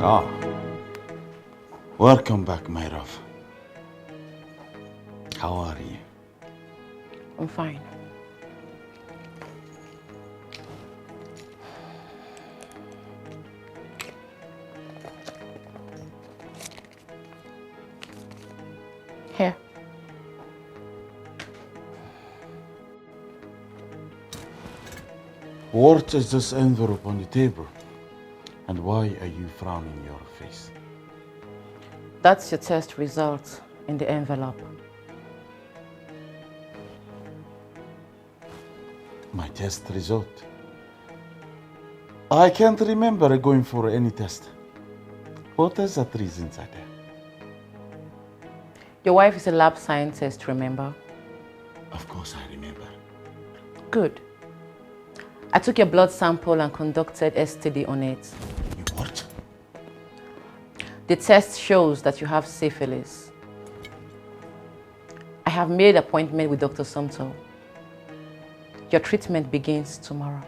Ah, welcome back, my love. How are you? I'm fine. Here. What is this envelope on the table? And why are you frowning your face? That's your test result in the envelope. My test result? I can't remember going for any test. What is that reason inside there? Your wife is a lab scientist, remember? Of course I remember. Good. I took your blood sample and conducted STD on it. You what? The test shows that you have syphilis. I have made an appointment with Dr. Sumto. Your treatment begins tomorrow.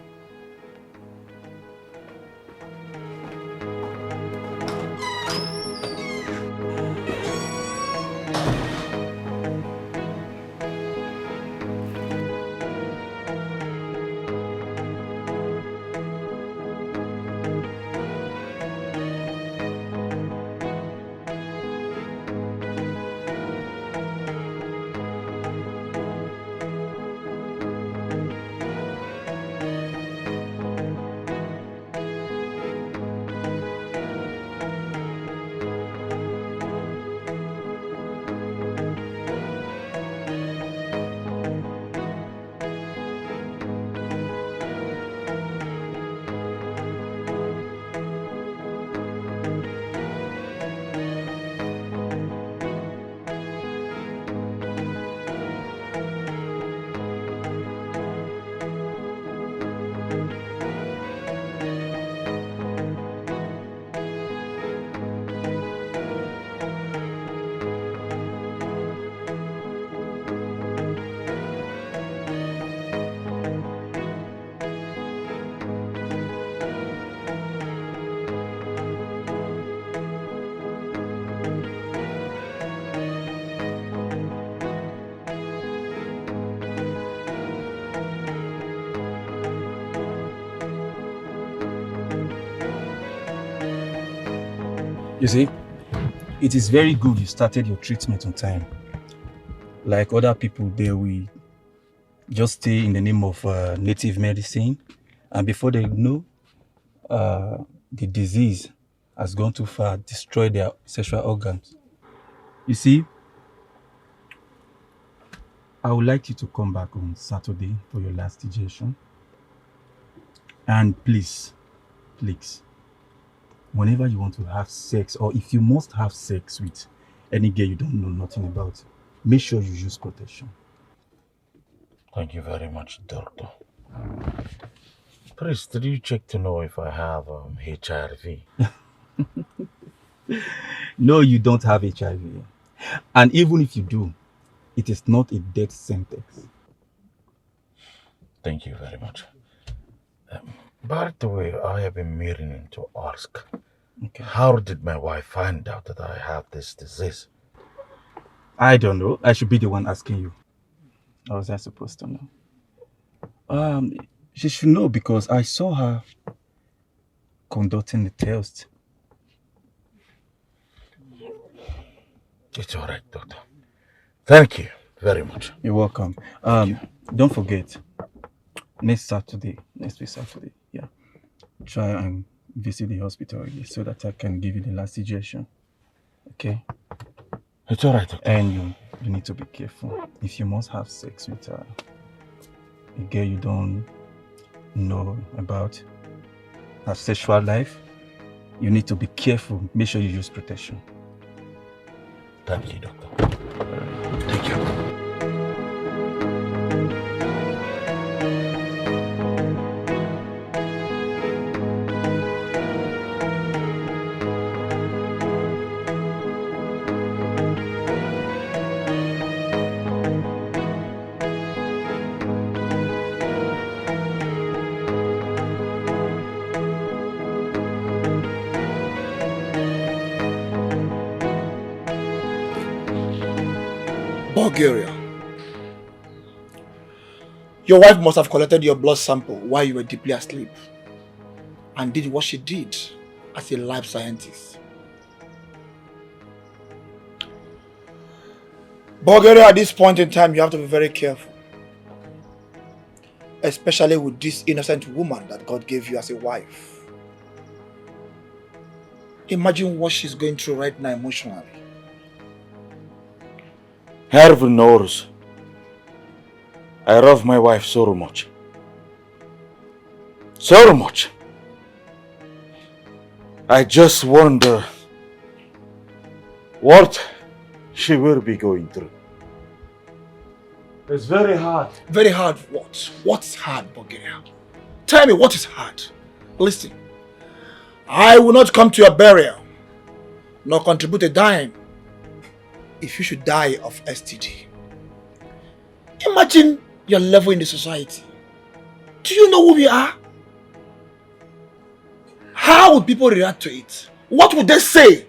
You see, it is very good you started your treatment on time. Like other people, they will just stay in the name of native medicine, and before they know, the disease has gone too far, destroyed their sexual organs. You see, I would like you to come back on Saturday for your last injection. And please, whenever you want to have sex, or if you must have sex with any girl you don't know nothing about, make sure you use protection. Thank you very much, doctor. Please, did you check to know if I have HIV? No, you don't have HIV. And even if you do, it is not a death sentence. Thank you very much. By the way, I have been meaning to ask, how did my wife find out that I have this disease? I don't know. I should be the one asking you. How was I supposed to know? She should know because I saw her conducting the test. It's all right, doctor. Thank you very much. You're welcome. Don't forget, next week Saturday, yeah, try and visit the hospital again so that I can give you the last suggestion. Okay? It's all right, doctor. And you need to be careful. If you must have sex with a girl you don't know about her sexual life, you need to be careful. Make sure you use protection. Thank you, doctor. Thank you. Bulgaria. Your wife must have collected your blood sample while you were deeply asleep and did what she did as a lab scientist. Bulgaria, at this point in time, you have to be very careful. Especially with this innocent woman that God gave you as a wife. Imagine what she's going through right now emotionally. Heaven knows I love my wife so much. So much. I just wonder what she will be going through. It's very hard. Very hard what? What's hard, Bulgaria? Tell me what is hard. Listen, I will not come to your burial, nor contribute a dime if you should die of STD. Imagine your level in the society. Do you know who we are? How would people react to it? What would they say?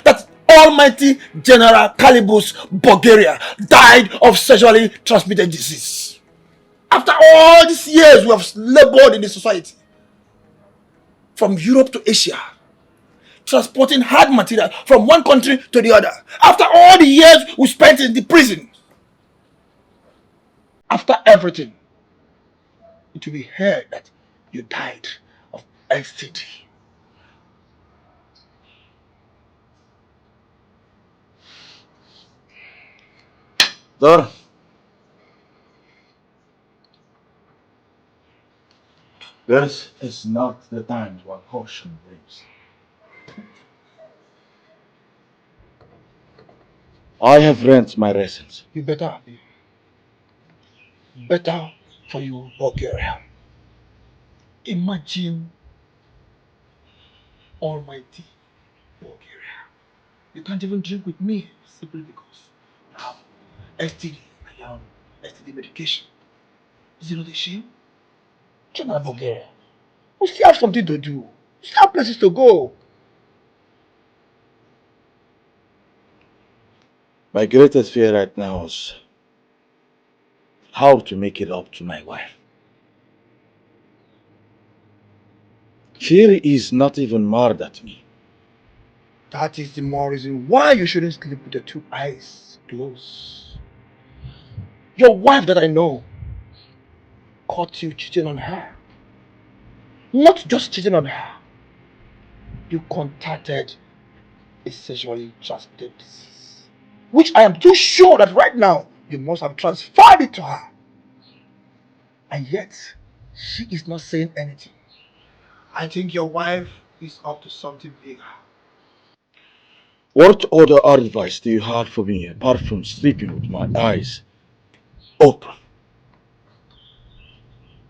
That Almighty General Calibus Bulgaria died of sexually transmitted disease. After all these years we have labored in the society, from Europe to Asia, transporting hard material from one country to the other. After all the years we spent in the prison, after everything, it will be heard that you died of STD. Sir, this is not the time to caution things. I have learned my lessons. You better. Better for you, Bulgaria. Imagine Almighty Bulgaria. You can't even drink with me simply because you have STD. I am STD medication. Is it not a shame? General Bulgaria. We still have something to do. We still have places to go. My greatest fear right now is how to make it up to my wife. She is not even mad at me. That is the more reason why you shouldn't sleep with your two eyes closed. Your wife that I know caught you cheating on her. Not just cheating on her. You contacted a sexually transmitted disease, which I am too sure that right now you must have transferred it to her. And yet, she is not saying anything. I think your wife is up to something bigger. What other advice do you have for me apart from sleeping with my eyes open?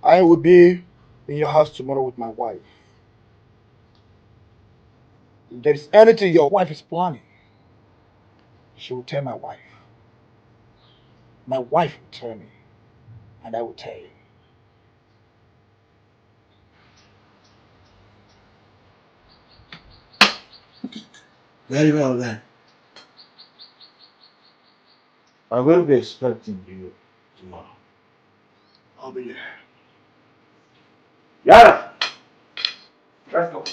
I will be in your house tomorrow with my wife. If there is anything your wife is planning, she will tell my wife. My wife will tell me, and I will tell you. Very well then. I will be expecting you tomorrow. I'll be there. Yara! Let's go.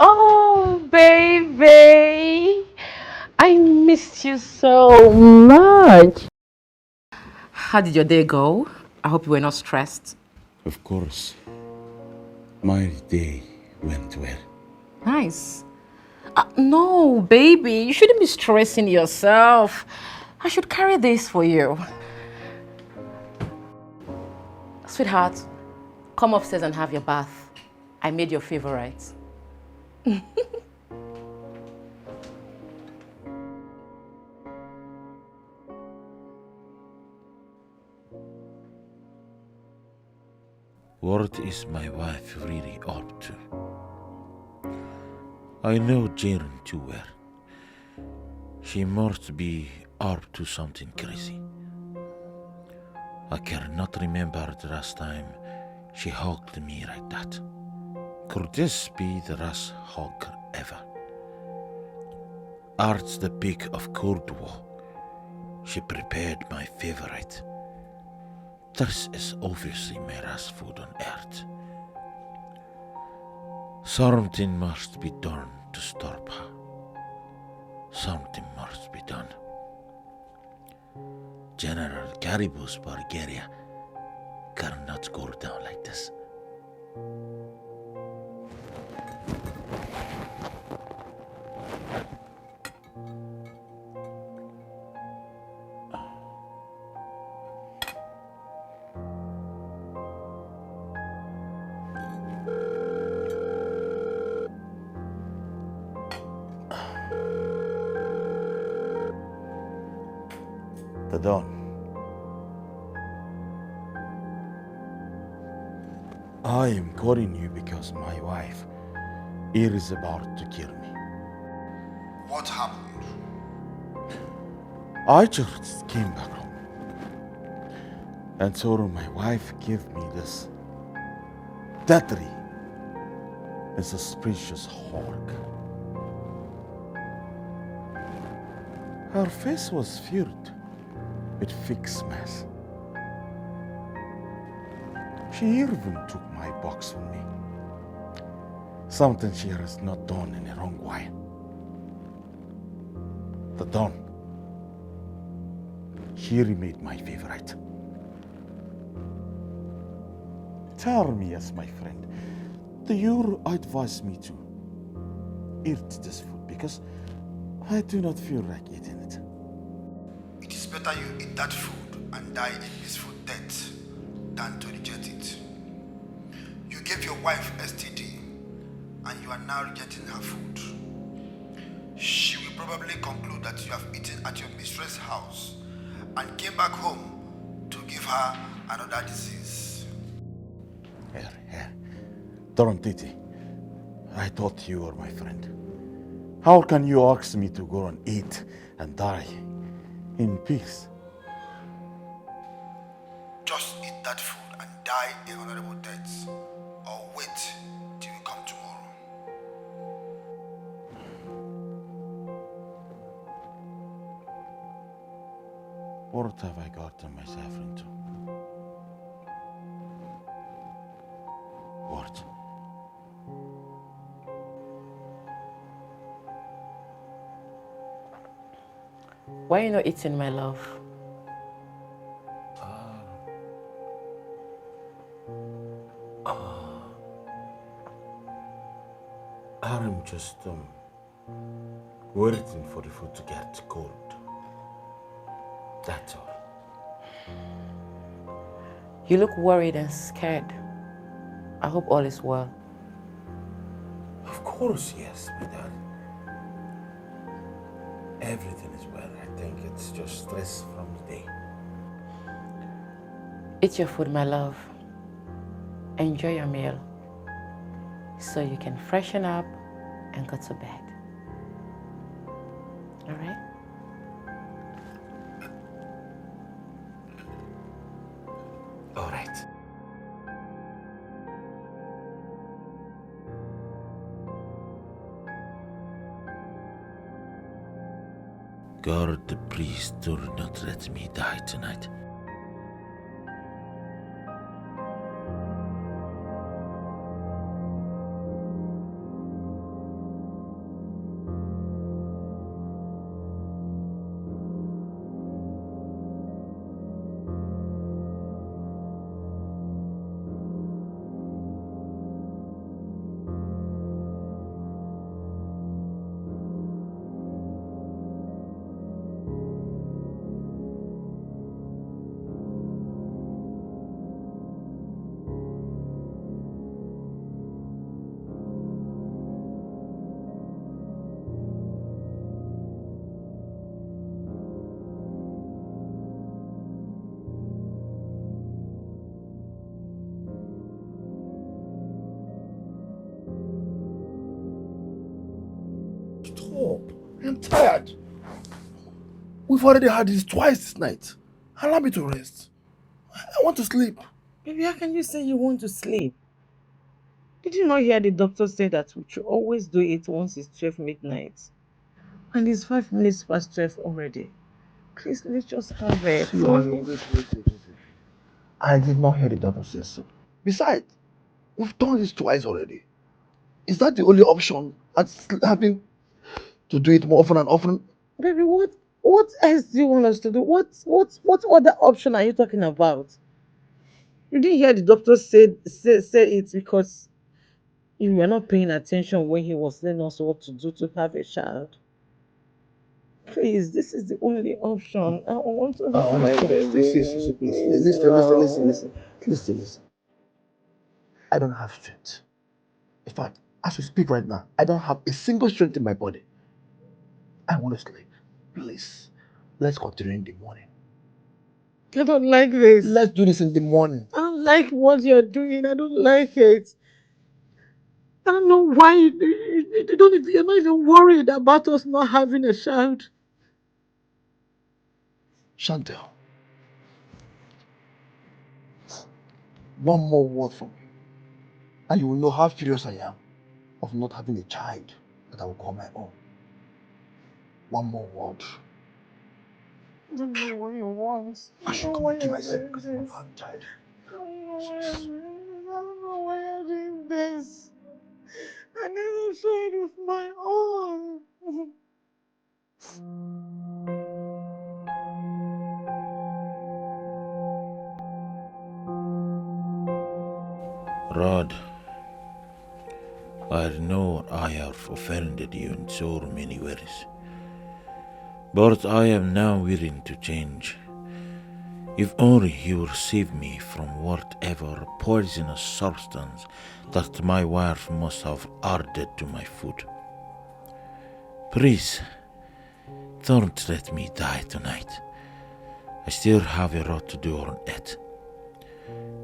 Oh, baby. I missed you so much. How did your day go? I hope you were not stressed. Of course. My day went well. Nice. No, baby. You shouldn't be stressing yourself. I should carry this for you. Sweetheart, come upstairs and have your bath. I made your favorite. What is my wife really up to? I know Jaren too well. She must be up to something crazy. I cannot remember the last time she hugged me like that. Could this be the last hug ever? Art's the pick of Cold War. She prepared my favorite. This is obviously my last food on earth. Something must be done to stop her. Something must be done. General Caribou's Bulgaria cannot go down like this. The dawn. I am calling you because my wife here is about to kill me. What happened? I just came back home and saw my wife give me this deadly and suspicious hug. Her face was filled with fixed mess. She even took my box from me. Something she has not done in a long while. The dawn. She remade my favorite. Tell me as my friend, do you advise me to eat this food? Because I do not feel like eating it. It is better you eat that food and die a peaceful death than to reject it. You gave your wife STD and you are now rejecting her food. She will probably conclude that you have eaten at your mistress' house and came back home to give her another disease. Here. Titi, I thought you were my friend. How can you ask me to go and eat and die in peace? Just eat that food and die a honorable death, or wait till you come tomorrow. What have I gotten myself into? What? Why are you not eating, my love? I'm just waiting for the food to get cold. That's all. You look worried and scared. I hope all is well. Of course, yes, my darling. Everything is well. I think it's just stress from the day. Eat your food, my love. Enjoy your meal so you can freshen up and go to bed. All right? All right. God, the priest, do not let me die tonight. tired. We've already had this twice this night. Allow me to rest. I want to sleep. Baby, how can you say you want to sleep? Did you not hear the doctor say that we should always do it once it's 12 midnight? And it's 5 minutes past 12 already. Please, let's just have a phone. Wait. I did not hear the doctor say so. Besides, we've done this twice already. Is that the only option? Having to do it more often and often? Baby, what else do you want us to do? What other option are you talking about? You didn't hear the doctor say it because you were not paying attention when he was telling us what to do to have a child. Please, this is the only option. I want to have my baby. Listen. I don't have strength. In fact, as we speak right now, I don't have a single strength in my body. I want to sleep. Please, let's continue in the morning. I don't like this. Let's do this in the morning. I don't like what you're doing. I don't like it. I don't know why you're not even worried about us not having a child. Chantel, one more word from you, and you will know how furious I am of not having a child that I will call my own. One more word. I don't know what you want. I should come to myself because I'm not having a child. I don't know why you're doing this. I never saw it with my own. Rod, I know I have offended you in so many ways, but I am now willing to change. If only you receive me from whatever poisonous substance that my wife must have added to my food. Please, don't let me die tonight. I still have a lot to do on it.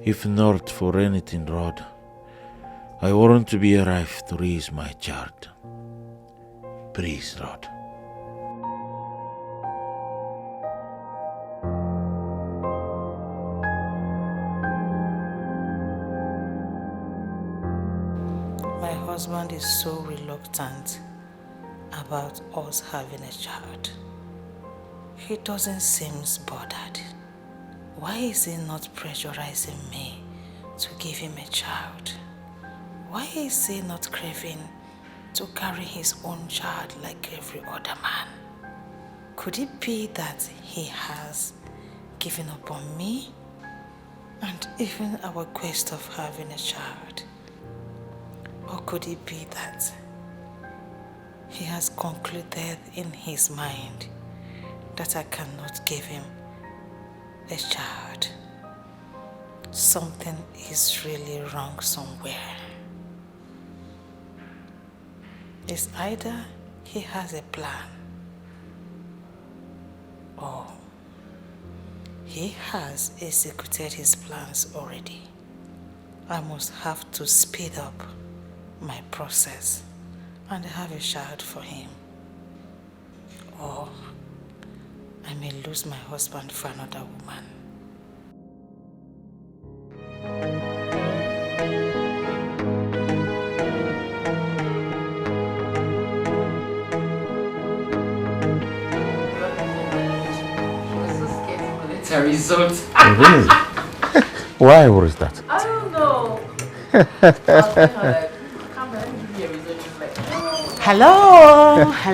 If not for anything, Rod, I want to be alive to raise my child. Please, Rod. My husband is so reluctant about us having a child. He doesn't seem bothered. Why is he not pressurizing me to give him a child? Why is he not craving to carry his own child like every other man? Could it be that he has given up on me and even our quest of having a child? Or could it be that he has concluded in his mind that I cannot give him a child? Something is really wrong somewhere. It's either he has a plan or he has executed his plans already. I must have to speed up my process and have a child for him, or I may lose my husband for another woman. The result. Really? Why was that? I don't know. I was telling her like, come let me give you a result. She's like, hello. How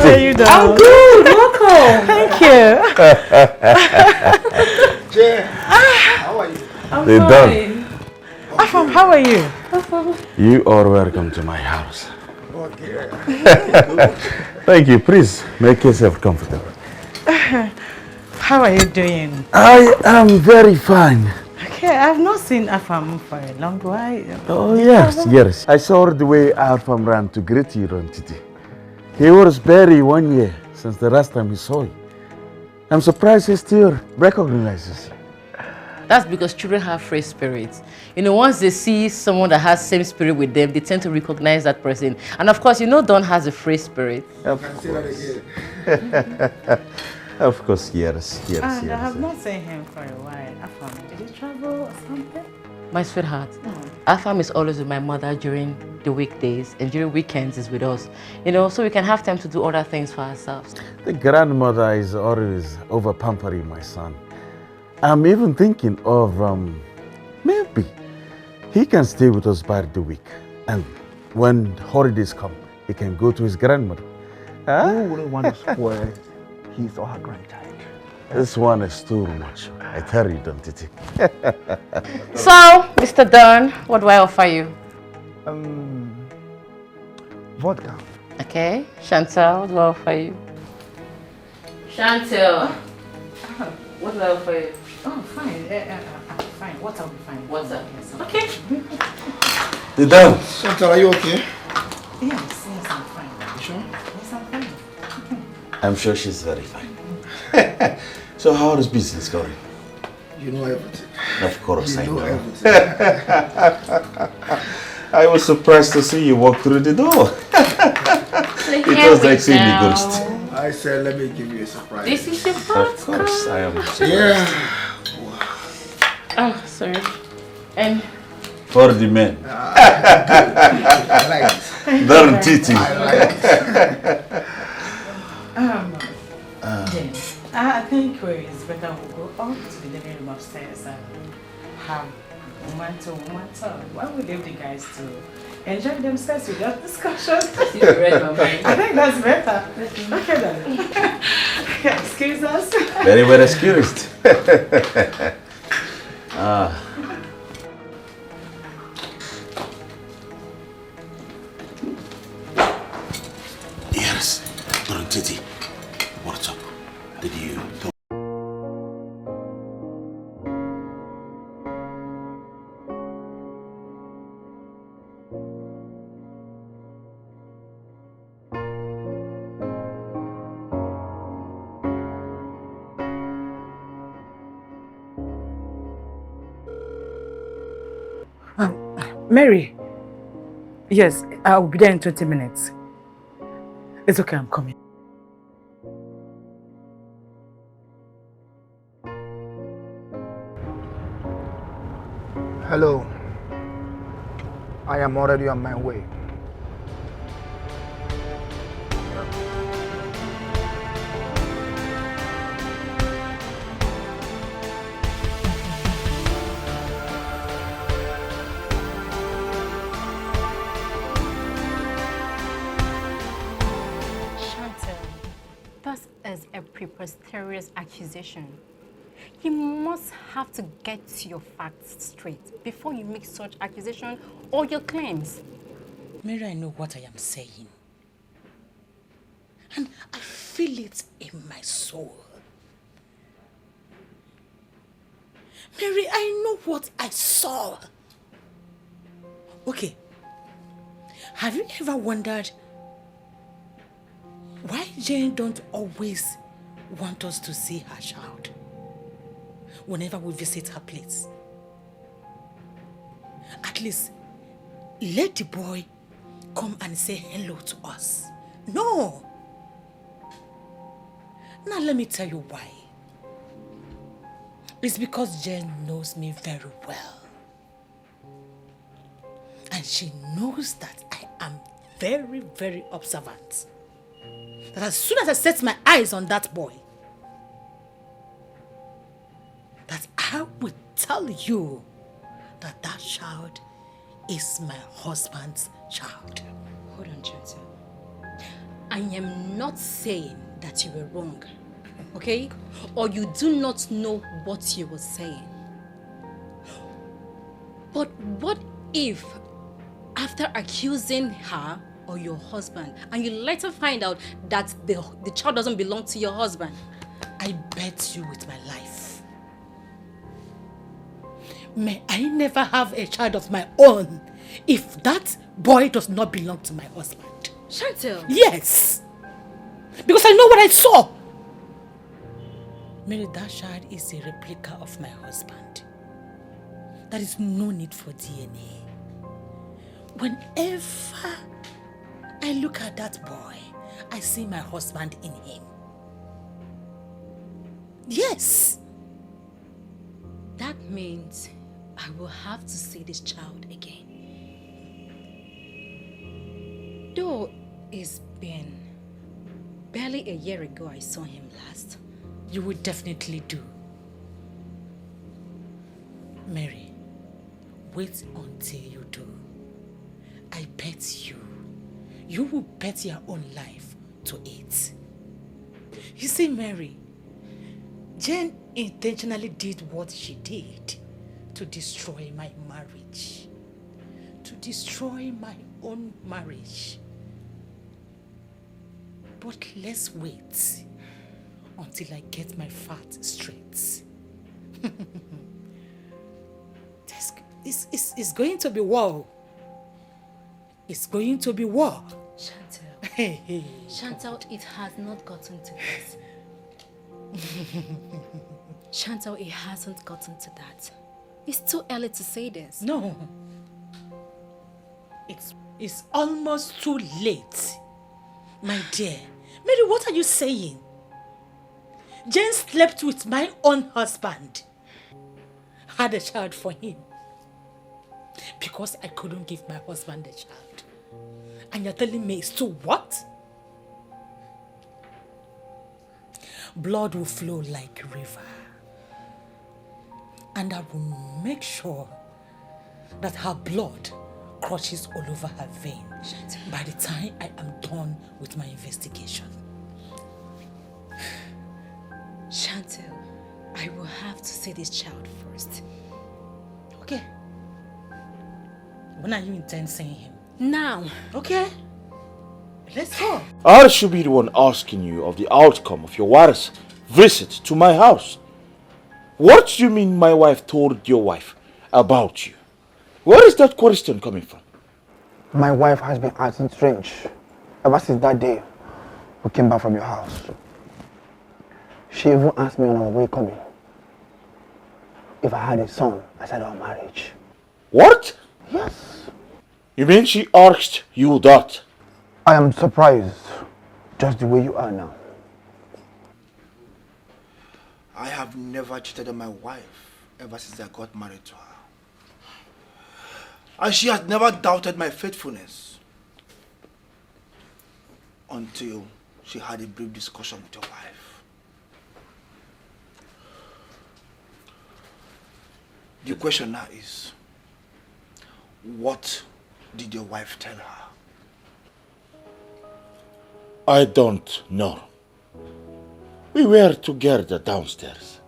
are you doing? I'm good. Welcome. Thank you. Jay, how are you? I'm They're fine. Afam, how are you? You are welcome to my house. Okay. Thank you. Please make yourself comfortable. How are you doing? I am very fine. Okay, I've not seen Afam for a long while. Oh, yes. I saw the way Alpham ran to greet you on today. He was barely 1 year since the last time he saw you. I'm surprised he still recognizes you. That's because children have free spirits. You know, once they see someone that has same spirit with them, they tend to recognize that person. And of course, you know Don has a free spirit. Of course. Of course, yes. And I have not seen him for a while. Afam, did he travel or something? My sweetheart, Afam is always with my mother during the weekdays, and during weekends is with us. You know, so we can have time to do other things for ourselves. The grandmother is always over pampering my son. I'm even thinking of maybe he can stay with us by the week, and when holidays come, he can go to his grandmother. Who wouldn't want to spoil his or her grandchild? This one is too much. I tell you, don't it? So, Mr. Don, what do I offer you? Vodka. Okay, Chantal, what do I offer you? Chantal, what do I offer you? Oh, fine. Fine. Water will be fine. Water. Yes, Okay. The Don. Chantal, are you okay? Yes, I'm fine. You sure? Yes, I'm fine. I'm sure she's very fine. So how is business going? You know everything. Of course, I know. Everything. I was surprised to see you walk through the door. It was like seeing the ghost. I said, let me give you a surprise. This is your Of first course, I am. Yeah. Oh, sorry. And For the men. I like it. Darn titty. I like it. Then, I think it's better we go up to the living room upstairs and have woman to woman talk. Why would leave the guys to enjoy themselves without discussion? I think that's better. Okay then. Excuse us. Very well excused. Yes, Darn titty. What's up? Did you... Mary. Yes, I'll be there in 20 minutes. It's okay, I'm coming. Hello. I am already on my way. That is a preposterous accusation. You must have to get your facts straight before you make such accusation or your claims. Mary, I know what I am saying. And I feel it in my soul. Mary, I know what I saw. Okay. Have you ever wondered why Jane don't always want us to see her child whenever we visit her place? At least let the boy come and say hello to us. No. Now let me tell you why. It's because Jane knows me very well. And she knows that I am very, very observant. That as soon as I set my eyes on that boy, that I will tell you that that child is my husband's child. Hold on, Chantal. I am not saying that you were wrong, okay? Or you do not know what you were saying. But what if, after accusing her or your husband, and you later find out that the child doesn't belong to your husband? I bet you with my life. May I never have a child of my own if that boy does not belong to my husband. Chantal! Yes! Because I know what I saw. Mary, that child is a replica of my husband. There is no need for DNA. Whenever I look at that boy, I see my husband in him. Yes. That means I will have to see this child again. Though it's been barely a year ago I saw him last. You will definitely do. Mary, wait until you do. I bet you will bet your own life to it. You see, Mary, Jane intentionally did what she did to destroy my marriage. To destroy my own marriage. But let's wait until I get my facts straight. It's going to be war. It's going to be war. Chantal. Hey. Chantal, it has not gotten to this. Chantal, it hasn't gotten to that. It's too early to say this. No. It's almost too late. My dear. Mary, what are you saying? Jane slept with my own husband. Had a child for him. Because I couldn't give my husband a child. And you're telling me it's too what? Blood will flow like a river. And I will make sure that her blood crushes all over her vein by the time I am done with my investigation. Chantal, I will have to see this child first. Okay. When are you intend seeing him? Now. Okay. Let's go. I should be the one asking you of the outcome of your wife's visit to my house. What do you mean my wife told your wife about you? Where is that question coming from? My wife has been acting strange ever since that day we came back from your house. She even asked me on our way coming if I had a son outside our marriage. What? Yes. You mean she asked you that? I am surprised, just the way you are now. I have never cheated on my wife ever since I got married to her. And she has never doubted my faithfulness until she had a brief discussion with your wife. The question now is, what did your wife tell her? I don't know. We were together downstairs.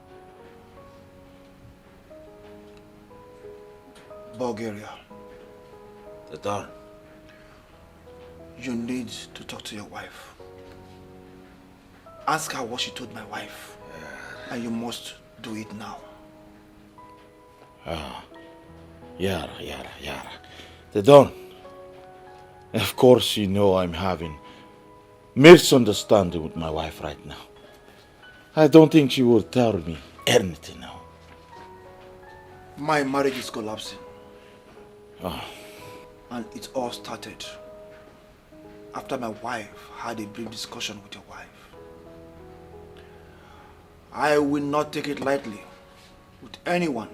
Bulgaria, The door. you need to talk to your wife. Ask her what she told my wife. And you must do it now. Yara. The Don. Of course you know I'm having misunderstanding with my wife right now. I don't think she will tell me anything now. My marriage is collapsing. Oh. And it all started after my wife had a brief discussion with your wife. I will not take it lightly with anyone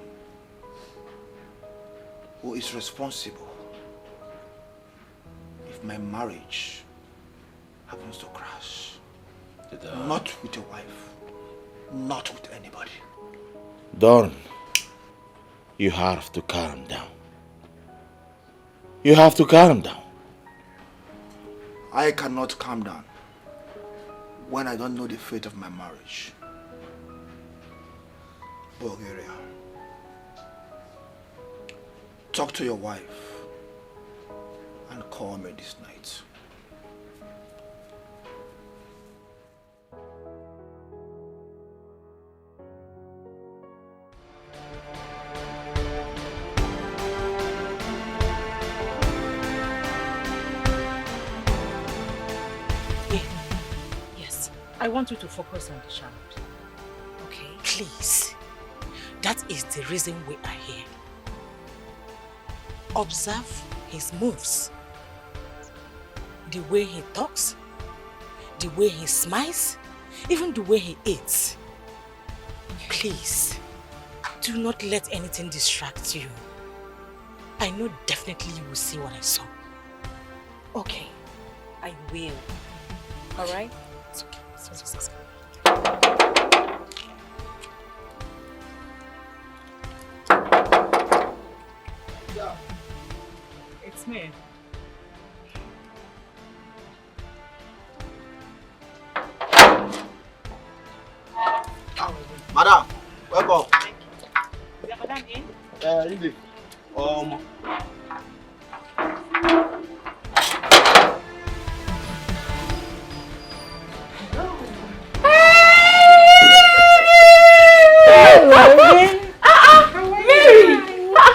who is responsible if my marriage happens to crash. Not with your wife, not with anybody. Don, you have to calm down. You have to calm down. I cannot calm down when I don't know the fate of my marriage. Bulgaria, talk to your wife and call me this night. Yes, I want you to focus on the child. Okay? Please. That is the reason we are here. observe his moves, the way he talks, the way he smiles, even the way he eats. Please, do not let anything distract you. I know definitely you will see what I saw. Okay, I will. All right? It's okay. It's okay. It's me. Madam, welcome. Is your madam in? Really?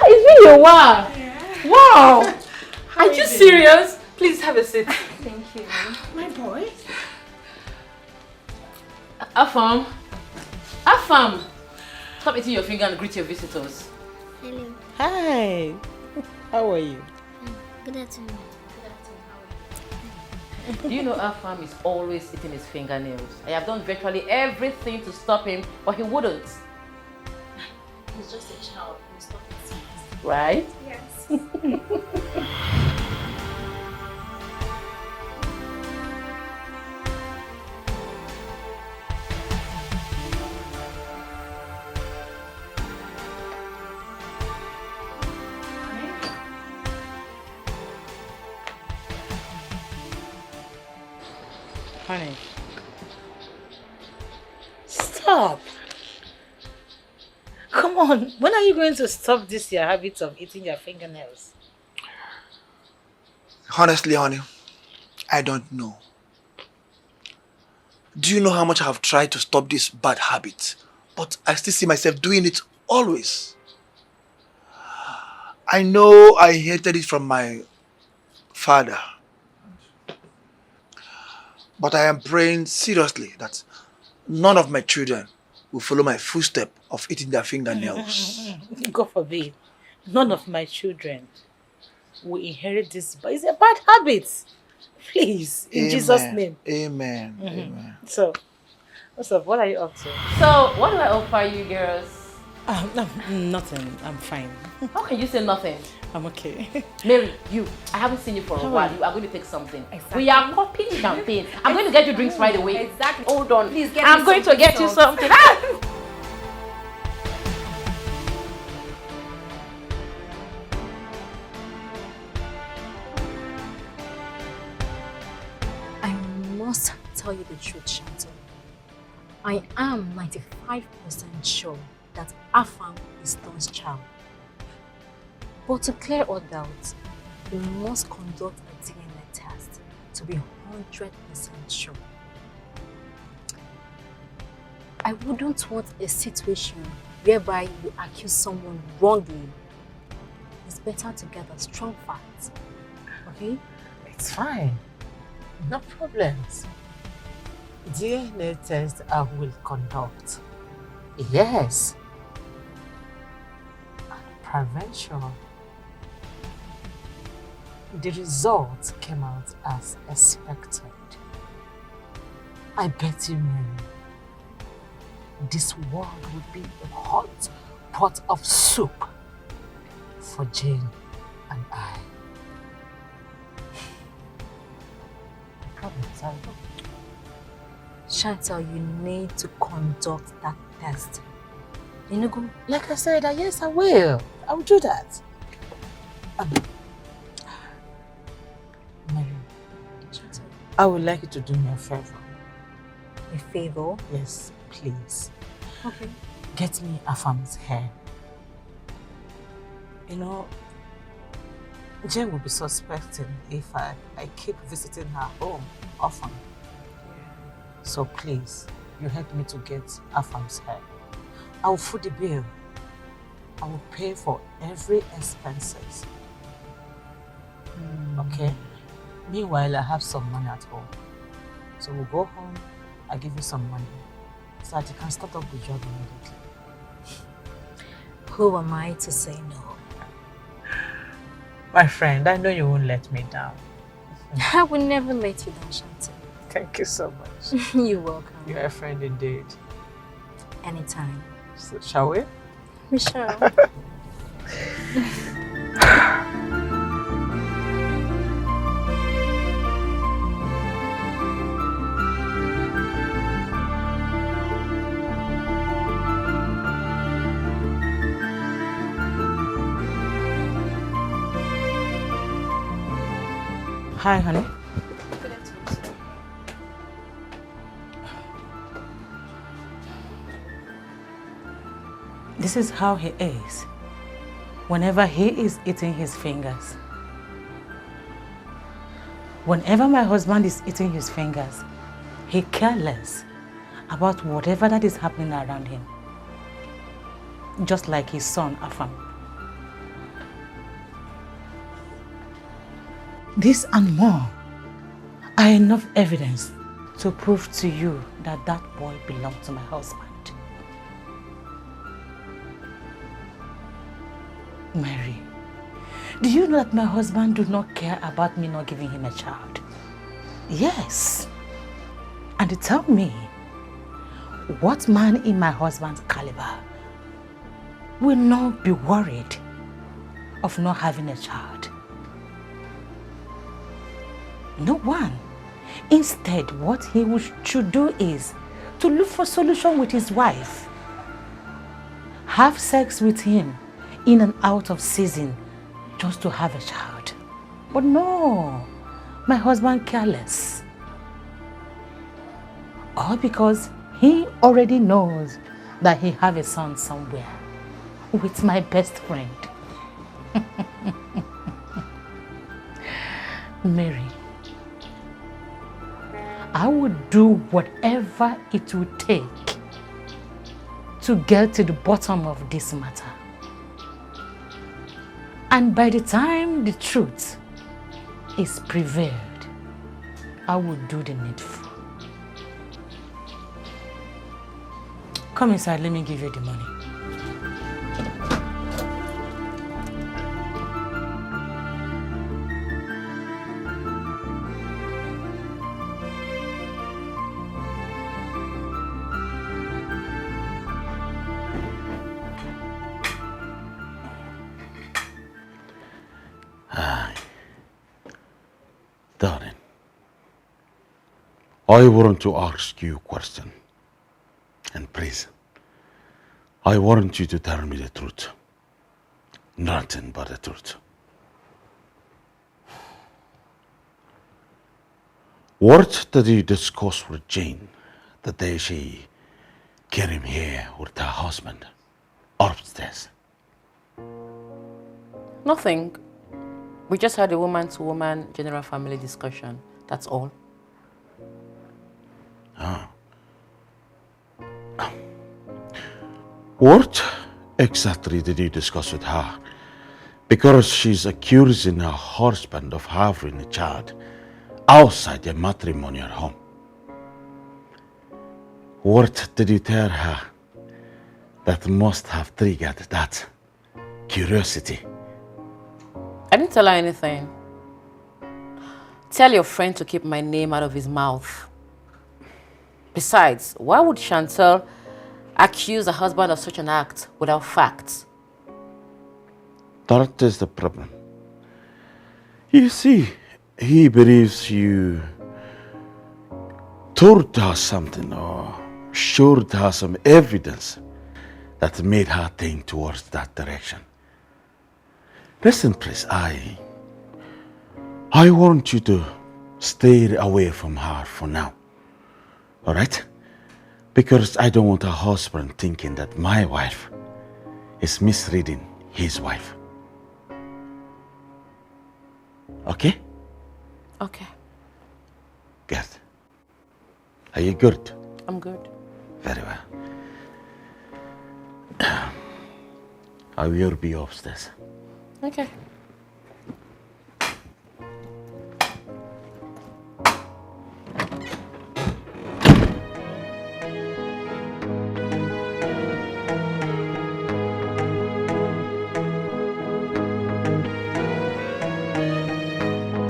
It's been a while. Wow. Are you serious? Please have a seat. Thank you. My boy. Afam. Afam. Stop eating your finger and greet your visitors. Hello. Hi. How are you? Good afternoon. Do you know Afam is always eating his fingernails? I have done virtually everything to stop him, but he wouldn't. He's just a child. He's not a Right? Yes. Honey. Stop. Come on. When are you going to stop this your habit of eating your fingernails? Honestly, honey, I don't know. Do you know how much I have tried to stop this bad habit? But I still see myself doing it always. I know I inherited it from my father. But I am praying seriously that none of my children will follow my footstep of eating their fingernails. God forbid. None of my children will inherit this. But it's a bad habit. Please, in Jesus' name. Amen. Amen. So, what's up? What are you up to? So, what do I offer you girls? No, nothing. I'm fine. How can you say nothing? I'm okay. Mary, I haven't seen you for a How while. are you? You are going to take something. Exactly. We are popping champagne. I'm going to get you drinks right away. Exactly. Hold on. Please get I'm me going to something get you soft. something. I must tell you the truth, Chantal. I am 95% sure that Afam is Don's child. But to clear all doubts, we must conduct a DNA test to be 100% sure. I wouldn't want a situation whereby you accuse someone wrongly. It's better to get a strong fact, okay? It's fine. No problems. DNA test I will conduct. Yes. And prevention. The result came out as expected. I bet you, Mary, this world would be a hot pot of soup for Jane and I. Problems, I know. Chantal, you need to conduct that test. You know, go. Like I said, yes, I will. I will do that. Mary, Chantal, I would like you to do me a favor. a favor. Yes, please. Okay. Get me Afam's hair. You know, Jane will be suspecting if I keep visiting her home often. So please, you help me to get Afam's hair. I will foot the bill. I will pay for every expenses. Okay? Meanwhile, I have some money at home. So we'll go home, I give you some money so that you can start up the job immediately. Who am I to say no? My friend, I know you won't let me down. I will never let you down, Shanti. Thank you so much. You're welcome. You're a friend indeed. Anytime. So, shall we? We shall. Hi, honey. This is how he is. Whenever he is eating his fingers. Whenever my husband is eating his fingers, he cares less about whatever that is happening around him. Just like his son, Afam. This and more are enough evidence to prove to you that that boy belonged to my husband. Mary, do you know that my husband do not care about me not giving him a child? Yes. And tell me, what man in my husband's caliber will not be worried of not having a child? No one. Instead, what he should do is to look for solution with his wife. Have sex with him in and out of season just to have a child. But no, my husband careless. All because he already knows that he have a son somewhere with my best friend. Mary, I would do whatever it would take to get to the bottom of this matter. And by the time the truth is prevailed, I will do the needful. Come inside, let me give you the money. Darling, I want to ask you a question. And please, I want you to tell me the truth. Nothing but the truth. What did you discuss with Jane the day she came here with her husband upstairs? Nothing. We just had a woman-to-woman general family discussion. That's all. What exactly did you discuss with her? Because she's accusing her husband of having a child outside their matrimonial home. What did you tell her that must have triggered that curiosity? I didn't tell her anything. Tell your friend to keep my name out of his mouth. Besides, why would Chantal accuse her husband of such an act without facts? That is the problem. You see, he believes you told her something or showed her some evidence that made her think towards that direction. Listen, please, I want you to stay away from her for now. All right? Because I don't want her husband thinking that my wife is misreading his wife. Okay? Okay. Good. Are you good? I'm good. Very well. I will be upstairs. Okay.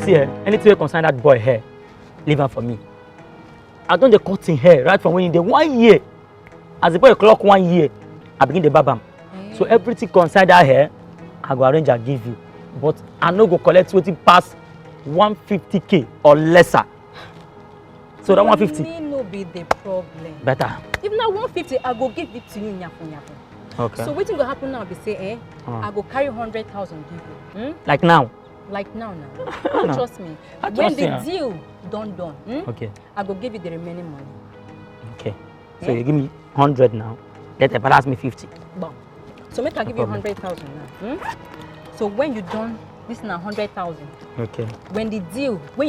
See, anything concern that boy hair, leave him for me. I done the cutting hair right from when in the 1 year. As the boy clock 1 year, I begin the babam. So everything concern that hair, I go arrange and give you. But I no go collect wetin pass 150k or lesser. So that 150. Money no be the problem. Better. If not 150, I go give it to you nyafu. Okay. So wetin go happen now be say, I go carry 100,000 give you. Like now? Like now. Don't trust me. When the deal done, okay, I go give you the remaining money. Okay. So you give me 100 now. Let the balance me 50. Bon. So make I give you 100,000 now. So when you done, this is now 100,000. Okay. When you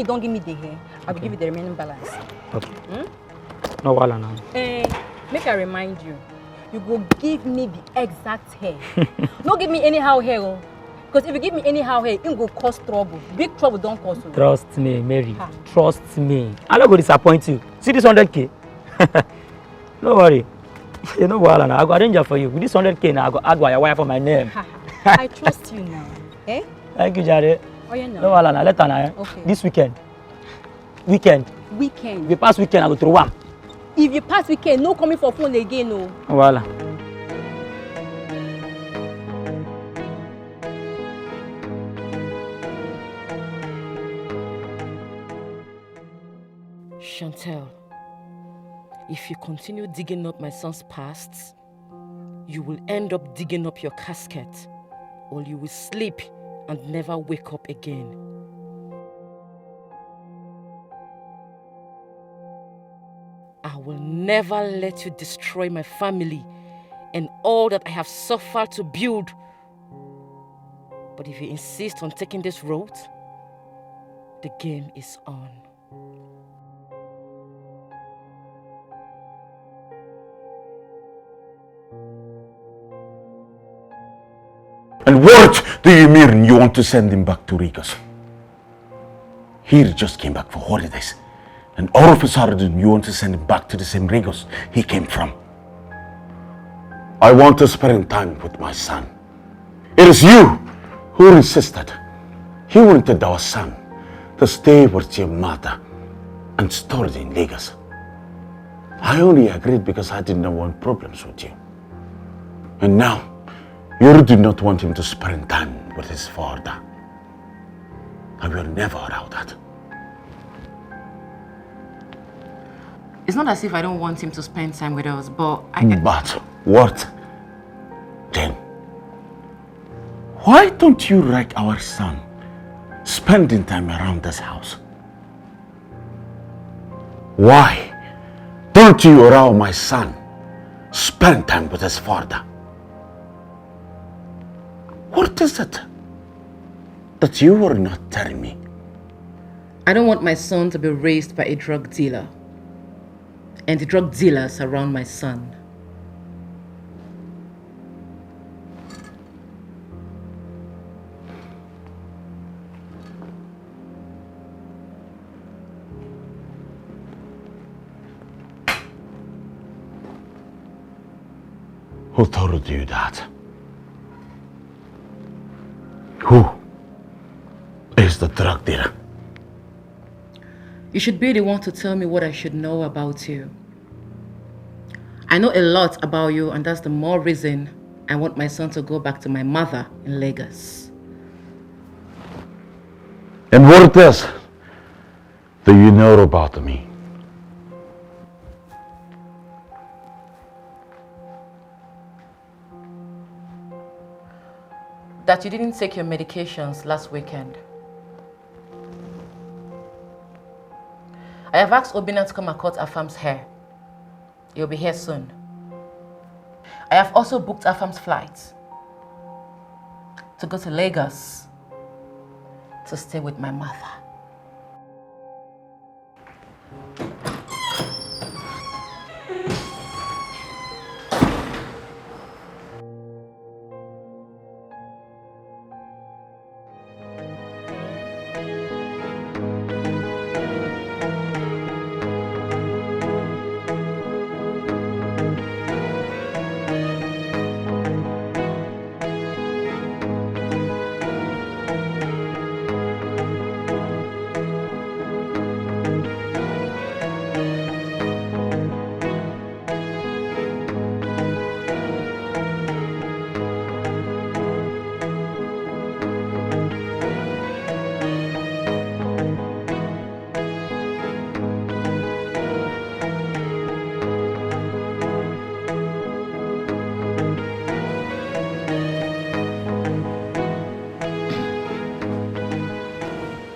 don't give me the hair, I will give you the remaining balance. Okay. No wala now. Make I remind you, you go give me the exact hair. Don't give me anyhow hair. Because if you give me anyhow hair, it will cause trouble. Big trouble don't cause you. Trust me, Mary. Trust me. I'm not going to disappoint you. See this 100k? No worry. You know what, I go arrange it for you. With this 100k now, I go add wire for my name. I trust you now. Eh? Thank you, Jare. Oh, yeah, no. No, Alana, let her. Okay. This weekend. Weekend. Weekend. If you pass weekend, I go through one. If you pass weekend, no coming for phone again, no. Voila. Chantel, if you continue digging up my son's past, you will end up digging up your casket, or you will sleep and never wake up again. I will never let you destroy my family and all that I have suffered to build. But if you insist on taking this road, the game is on. And what do you mean you want to send him back to Rikos? He just came back for holidays. And all of a sudden you want to send him back to the same Rikos he came from. I want to spend time with my son. It is you who insisted. He wanted our son to stay with your mother and study in Lagos. I only agreed because I didn't want problems with you. And now, you do not want him to spend time with his father. I will never allow that. It's not as if I don't want him to spend time with us, but But what then? Why don't you like our son spending time around this house? Why don't you allow my son spend time with his father? What is it that you were not telling me? I don't want my son to be raised by a drug dealer. And the drug dealers around my son. Who told you that? Who is the drug dealer? You should be the one to tell me what I should know about you. I know a lot about you, and that's the more reason I want my son to go back to my mother in Lagos. And what else do you know about me? That you didn't take your medications last weekend. I have asked Obina to come and cut Afam's hair. He'll be here soon. I have also booked Afam's flight to go to Lagos to stay with my mother.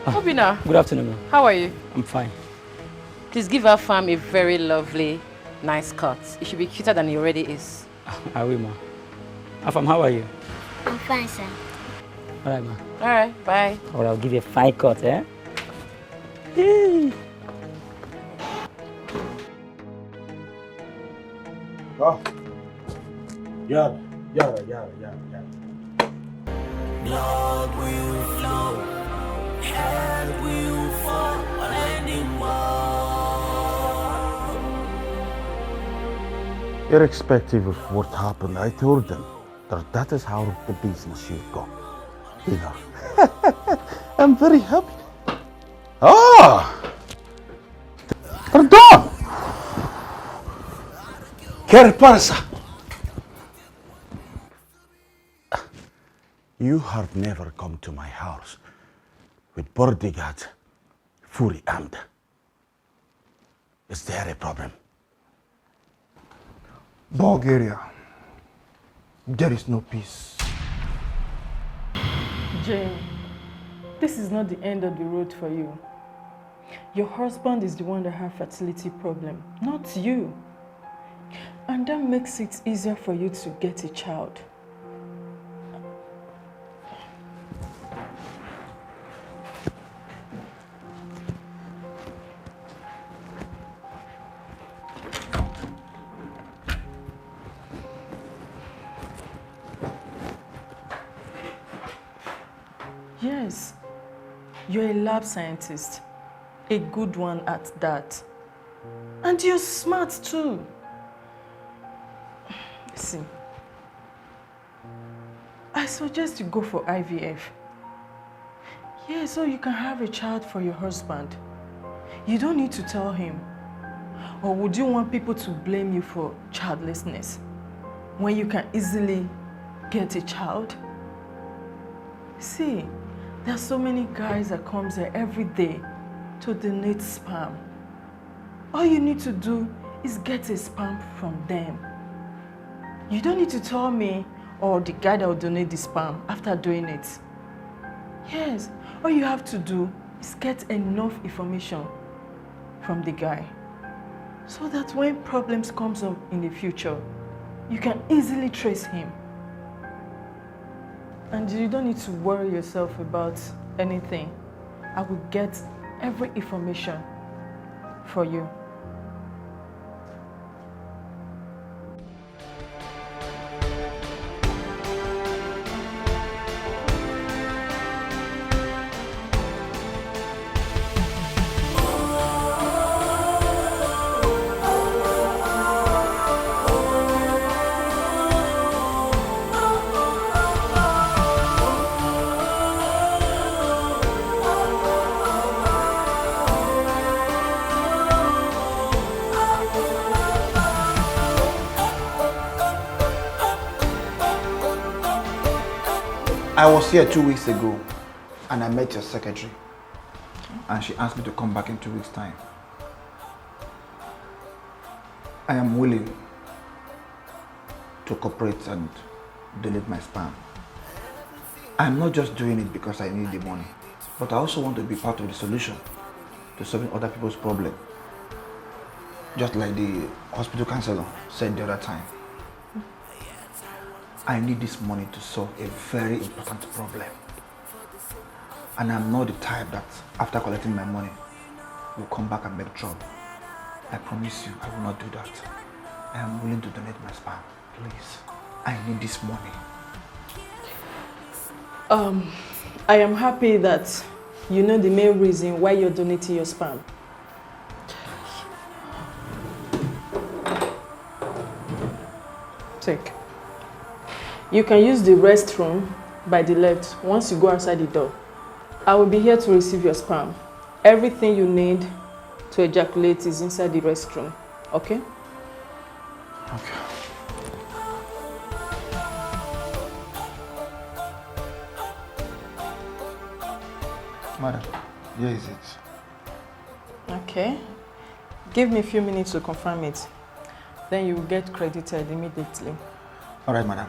Obina, Good afternoon, ma'am. how are you? I'm fine. Please give our farm a very lovely, nice cut. It should be cuter than it already is. I will, ma'am. Afam, how are you? I'm fine, sir. All right, ma'am. All right, bye. All right, I'll give you a fine cut, eh? Yay. Oh. Yara. Blood will flow, hell will fall anymore. Irrespective of what happened, I told them that is how the business should go. You know. I'm very happy. Ah! Pardon! ¿Qué pasa? You have never come to my house with bodyguards fully armed. Is there a problem? Bulgaria. There is no peace. Jane, this is not the end of the road for you. Your husband is the one that has fertility problem, not you. And that makes it easier for you to get a child. Yes, you're a lab scientist, a good one at that. And you're smart too. See, I suggest you go for IVF. Yeah, so you can have a child for your husband. You don't need to tell him. Or would you want people to blame you for childlessness when you can easily get a child? See, there are so many guys that come here every day to donate sperm. All you need to do is get a sperm from them. You don't need to tell me or the guy that will donate the sperm after doing it. Yes, all you have to do is get enough information from the guy so that when problems comes up in the future, you can easily trace him. And you don't need to worry yourself about anything. I will get every information for you. I was here 2 weeks ago and I met your secretary and she asked me to come back in 2 weeks' time. I am willing to cooperate and donate my sperm. I'm not just doing it because I need the money, but I also want to be part of the solution to solving other people's problems. Just like the hospital counselor said the other time. I need this money to solve a very important problem. And I'm not the type that after collecting my money will come back and make trouble. I promise you, I will not do that. I am willing to donate my sperm. Please, I need this money. I am happy that you know the main reason why you're donating your sperm. Take. You can use the restroom by the left once you go outside the door. I will be here to receive your sperm. Everything you need to ejaculate is inside the restroom, okay? Okay. Madam, here is it. Okay. Give me a few minutes to confirm it. Then you will get credited immediately. All right, madam.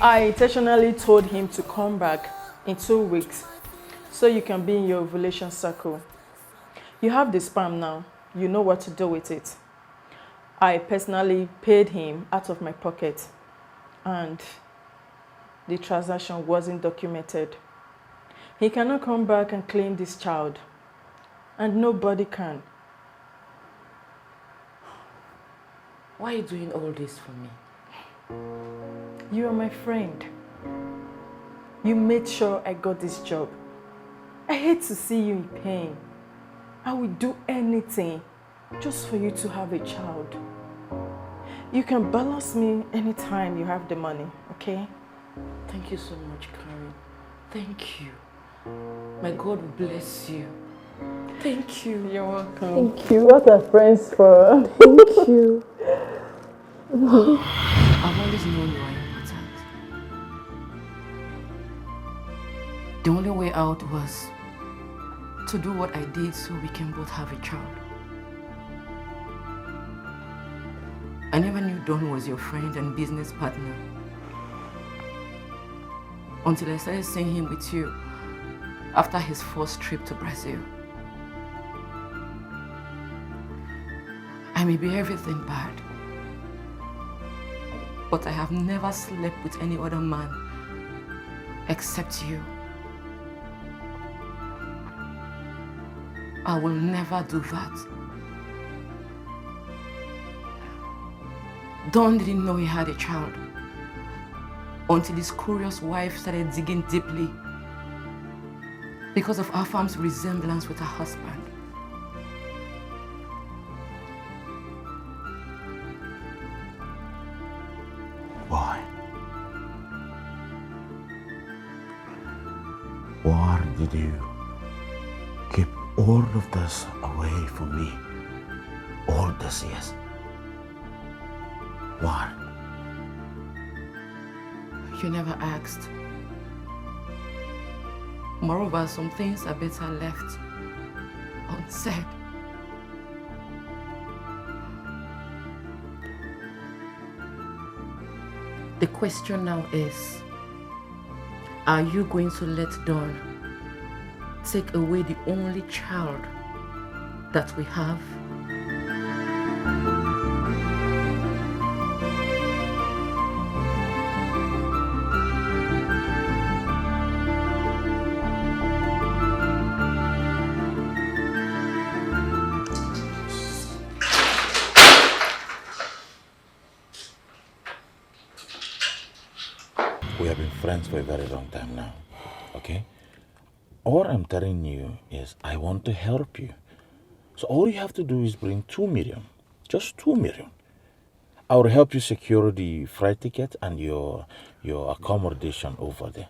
I intentionally told him to come back in 2 weeks so you can be in your ovulation circle. You have the sperm now. You know what to do with it. I personally paid him out of my pocket and the transaction wasn't documented. He cannot come back and claim this child, and nobody can. Why are you doing all this for me? You are my friend. You made sure I got this job. I hate to see you in pain. I will do anything just for you to have a child. You can balance me anytime you have the money, okay? Thank you so much, Karen. Thank you. My God will bless you. Thank you. You're welcome. Thank you. What are friends for? Thank you. I've always known you are important. The only way out was to do what I did so we can both have a child. I never knew Don was your friend and business partner until I started seeing him with you after his first trip to Brazil. I may be everything bad, but I have never slept with any other man except you. I will never do that. Don didn't know he had a child until his curious wife started digging deeply because of Afam's resemblance with her husband. Why? Why did you keep all of this away from me all these years? Why? You never asked. Moreover, some things are better left unsaid. The question now is, are you going to let Dawn take away the only child that we have? We have been friends for a very long time now, okay? All I'm telling you is I want to help you. So all you have to do is bring 2 million, just 2 million. I will help you secure the flight ticket and your accommodation over there.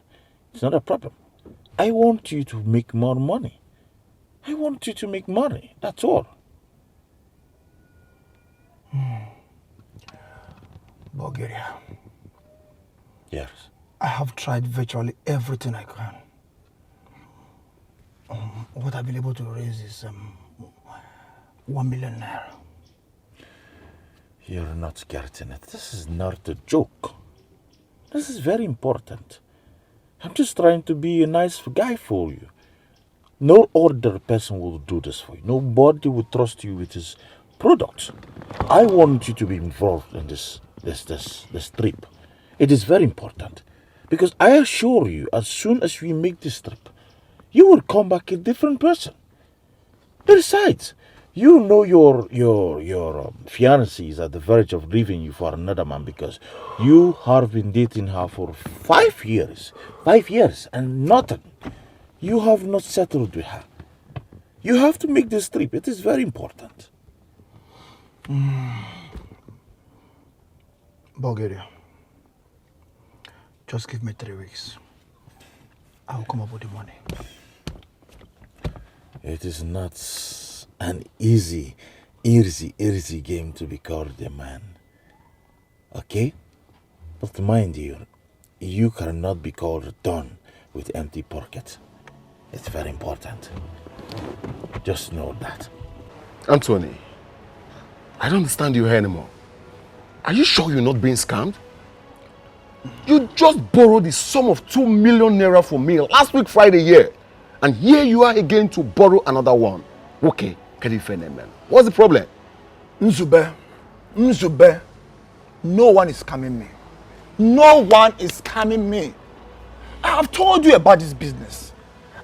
It's not a problem. I want you to make more money. I want you to make money, that's all. Bulgaria. Yes. I have tried virtually everything I can. What I've been able to raise is 1 million naira. You're not getting it. This is not a joke. This is very important. I'm just trying to be a nice guy for you. No other person will do this for you. Nobody will trust you with his products. I want you to be involved in this trip. It is very important. Because I assure you, as soon as we make this trip, you will come back a different person. Besides, you know your fiancée is at the verge of leaving you for another man because you have been dating her for 5 years. 5 years and nothing. You have not settled with her. You have to make this trip. It is very important. Bulgaria. Just give me 3 weeks. I will come up with the money. It is not an easy game to be called a man. Okay? But mind you, you cannot be called done with empty pocket. It's very important. Just know that. Anthony, I don't understand you here anymore. Are you sure you're not being scammed? You just borrowed the sum of 2 million naira from me last week Friday here. And here you are again to borrow another one. Okay, man. What's the problem? Nzube. No one is scamming me. No one is scamming me. I have told you about this business.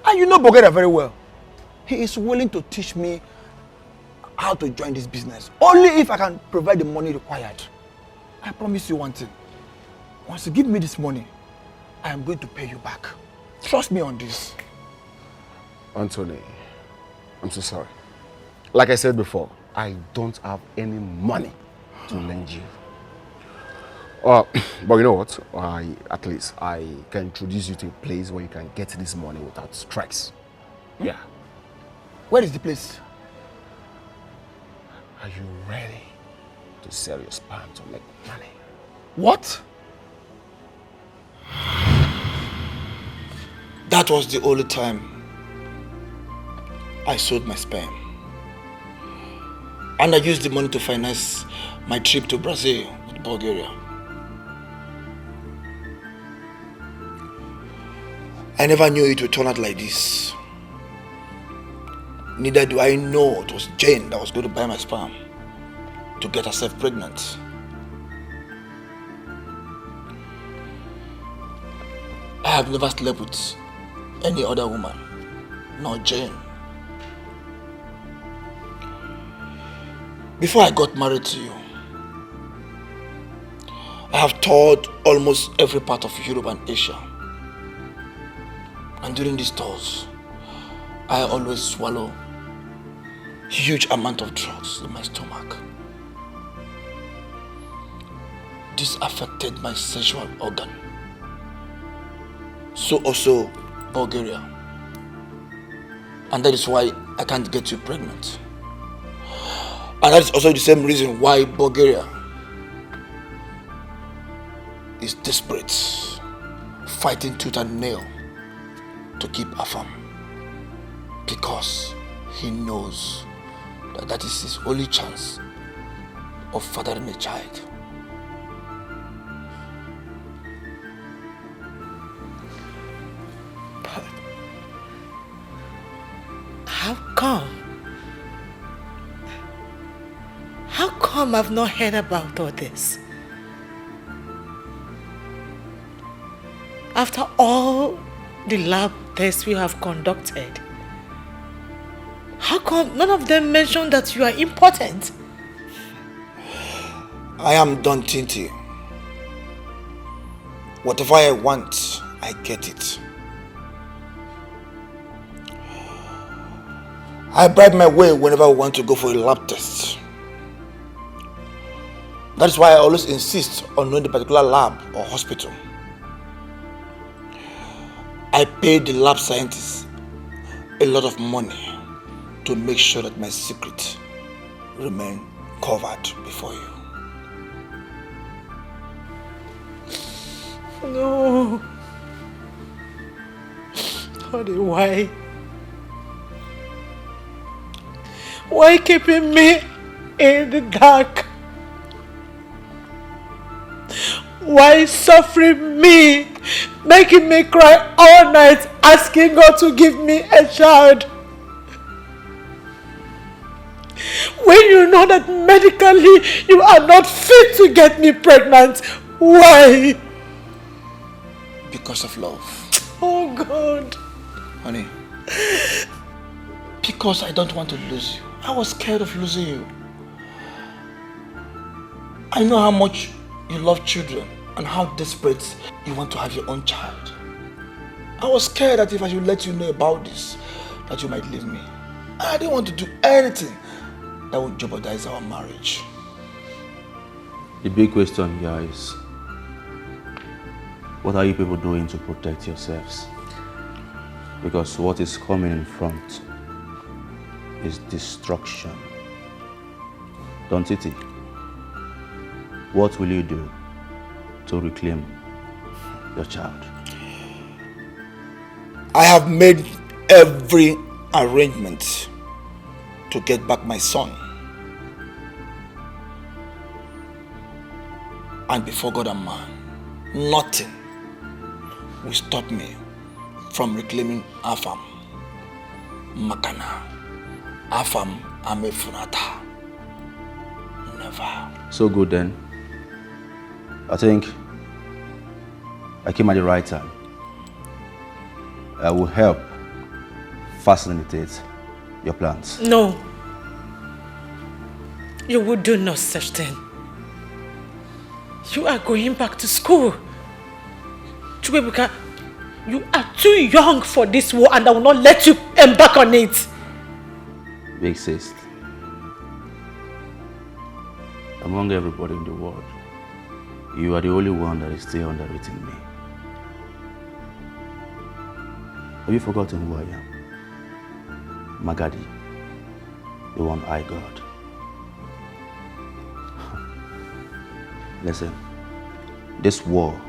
And you know Bulgaria very well. He is willing to teach me how to join this business. Only if I can provide the money required. I promise you one thing. Once you give me this money, I am going to pay you back. Trust me on this. Anthony, I'm so sorry. Like I said before, I don't have any money to lend you. But you know what? At least I can introduce you to a place where you can get this money without stress. Yeah. Where is the place? Are you ready to sell your sperm to make money? What? That was the only time I sold my sperm. And I used the money to finance my trip to Brazil with Bulgaria. I never knew it would turn out like this. Neither do I know it was Jane that was going to buy my sperm to get herself pregnant. I have never slept with any other woman, not Jane. Before I got married to you, I have toured almost every part of Europe and Asia. And during these tours, I always swallow huge amount of drugs in my stomach. This affected my sexual organ. So also Bulgaria. And that is why I can't get you pregnant. And that is also the same reason why Bulgaria is desperate, fighting tooth and nail to keep Afam, because he knows that that is his only chance of fathering a child. But how come? How come I've not heard about all this? After all the lab tests we have conducted, how come none of them mentioned that you are important? I am Don Tinti. Whatever I want, I get it. I bribe my way whenever I want to go for a lab test. That is why I always insist on knowing the particular lab or hospital. I pay the lab scientists a lot of money to make sure that my secret remain covered before you. No. Honey, why? Why keeping me in the dark? Why suffering me? Making me cry all night, asking God to give me a child? When you know that medically you are not fit to get me pregnant, why? Because of love. Oh God. Honey, because I don't want to lose you. I was scared of losing you. I know how much you love children and how desperate you want to have your own child. I was scared that if I should let you know about this, that you might leave me. I didn't want to do anything that would jeopardize our marriage. The big question here is, what are you people doing to protect yourselves? Because what is coming in front is destruction. Don Titi, what will you do to reclaim your child? I have made every arrangement to get back my son. And before God and man, nothing will stop me from reclaiming Afam, Makana, Afam, Amefunata. Never. So good then. I think I came at the right time. I will help facilitate your plans. No. You would do no such thing. You are going back to school. Chukwuebuka, you are too young for this war and I will not let you embark on it. Big sis, among everybody in the world, you are the only one that is still underrating me. Have you forgotten who I am? Magadi, the one I got. Listen, this war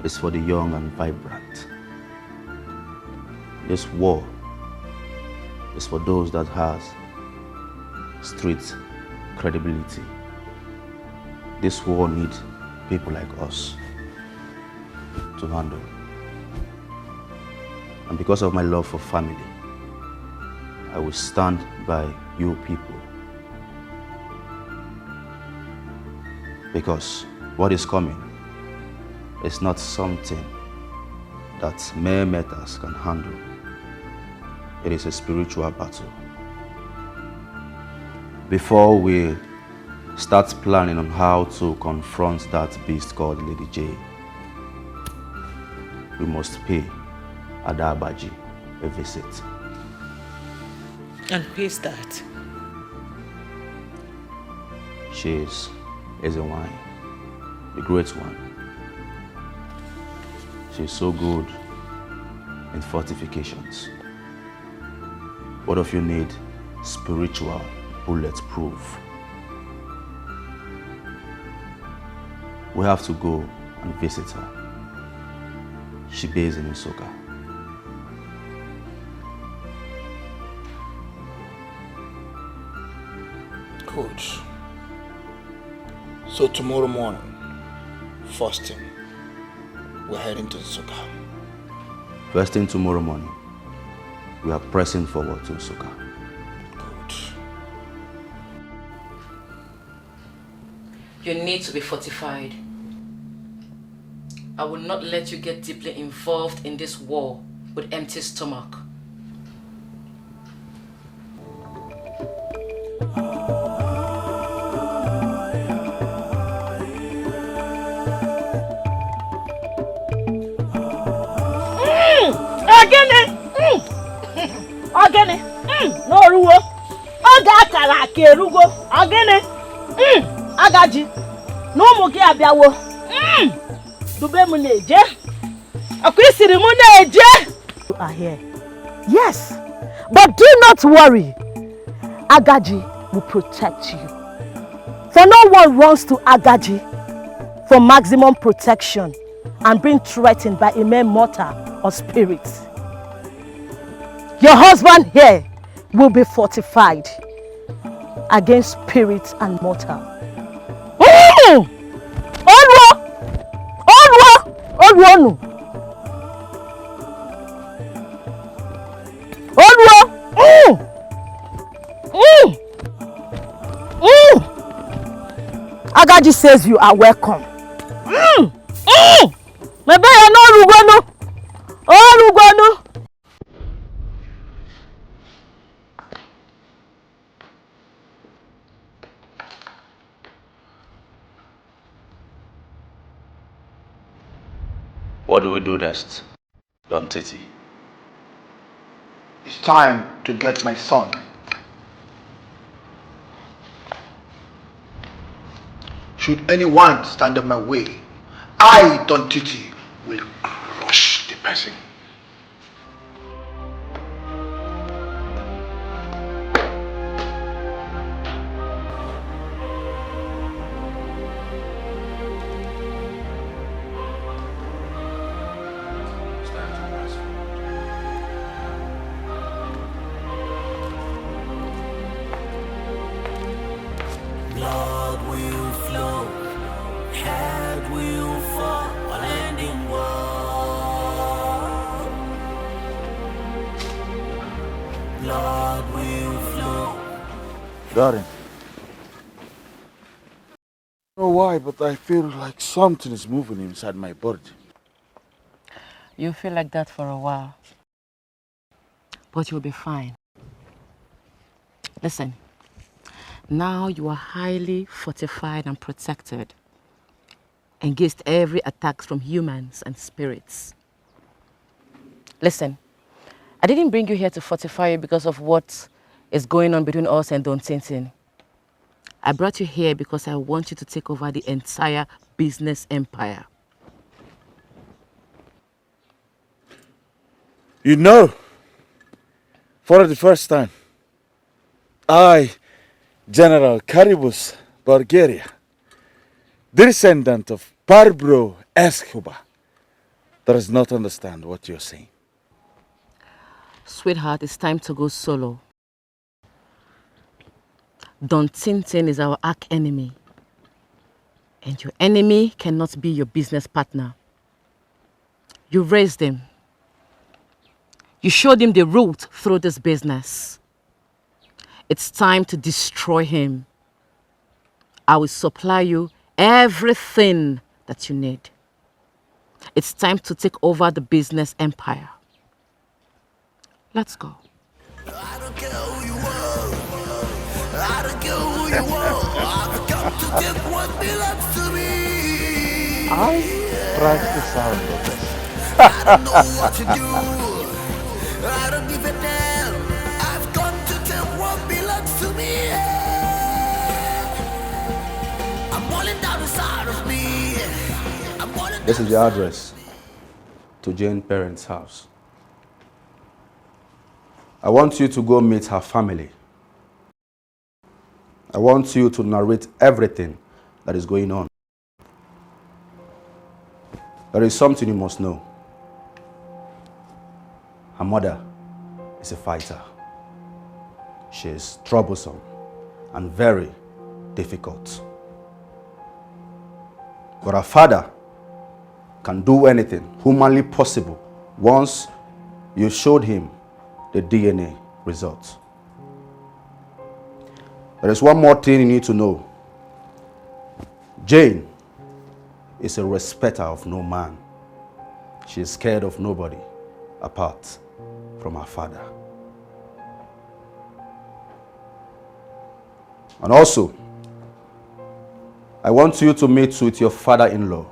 is for the young and vibrant. This war is for those that has street credibility. This war needs people like us to handle. And because of my love for family, I will stand by you people. Because what is coming is not something that mere matters can handle. It is a spiritual battle. Before we start planning on how to confront that beast called Lady J, we must pay Adabaji a visit. And who is that? She is a wine, the great one. She's so good in fortifications. What of you need spiritual bulletproof? We have to go and visit her. She based in Nsukka. Good. So tomorrow morning, first thing, we're heading to Nsukka. First thing tomorrow morning, we are pressing forward to Nsukka. Good. You need to be fortified. I will not let you get deeply involved in this war with empty stomach. Ogene, no ruwo. Oga akara aka erugo. Ogene, agaji. No mu gi abiawo. Dube mu na-eje. Akwisiri mu na-eje. You are here. Yes, but do not worry. Agaji will protect you. For no one runs to Agaji for maximum protection and being threatened by a mere mortal or spirit. Your husband here will be fortified against spirits and mortal. Agaji says you are welcome. Maybe you're not Rugonu. Oh, Rugonu. What do we do next, Don Titi? It's time to get my son Should anyone stand in my way, I, Don Titi, will crush the person. Blood will flow, head will fall, all ending war. Blood will flow. Darren. I don't know why, but I feel like something is moving inside my body. You feel like that for a while, but you'll be fine. Listen, now you are highly fortified and protected against every attack from humans and spirits. Listen, I didn't bring you here to fortify you because of what is going on between us and Don Tintin. I brought you here because I want you to take over the entire business empire. You know, for the first time, I, General Caribus Bulgaria, the descendant of Pablo Escobar, does not understand what you're saying. Sweetheart, it's time to go solo. Don Tintin is our arch enemy. And your enemy cannot be your business partner. You raised him. You showed him the route through this business. It's time to destroy him. I will supply you everything that you need. It's time to take over the business empire. Let's go. I don't care who you are. I don't care who you are. I've come to take what belongs to me. I like the sound of this. I don't know what to do. I don't give a damn. I've come to take what belongs to me. I'm falling down inside of me. I'm falling This is the address to Jane's parents' house. I want you to go meet her family. I want you to narrate everything that is going on. There is something you must know. Her mother is a fighter. She is troublesome and very difficult. But her father can do anything humanly possible once you showed him the DNA results. There is one more thing you need to know. Jane is a respecter of no man. She is scared of nobody apart from her father. And also, I want you to meet with your father-in-law.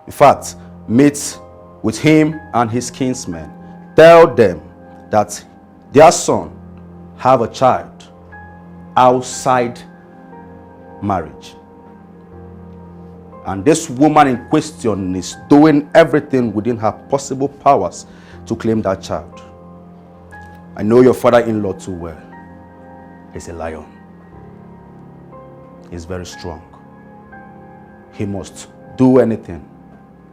In fact, meet with him and his kinsmen. Tell them that their son have a child outside marriage. And this woman in question is doing everything within her possible powers to claim that child. I know your father-in-law too well. He's a lion. He's very strong. He must do anything,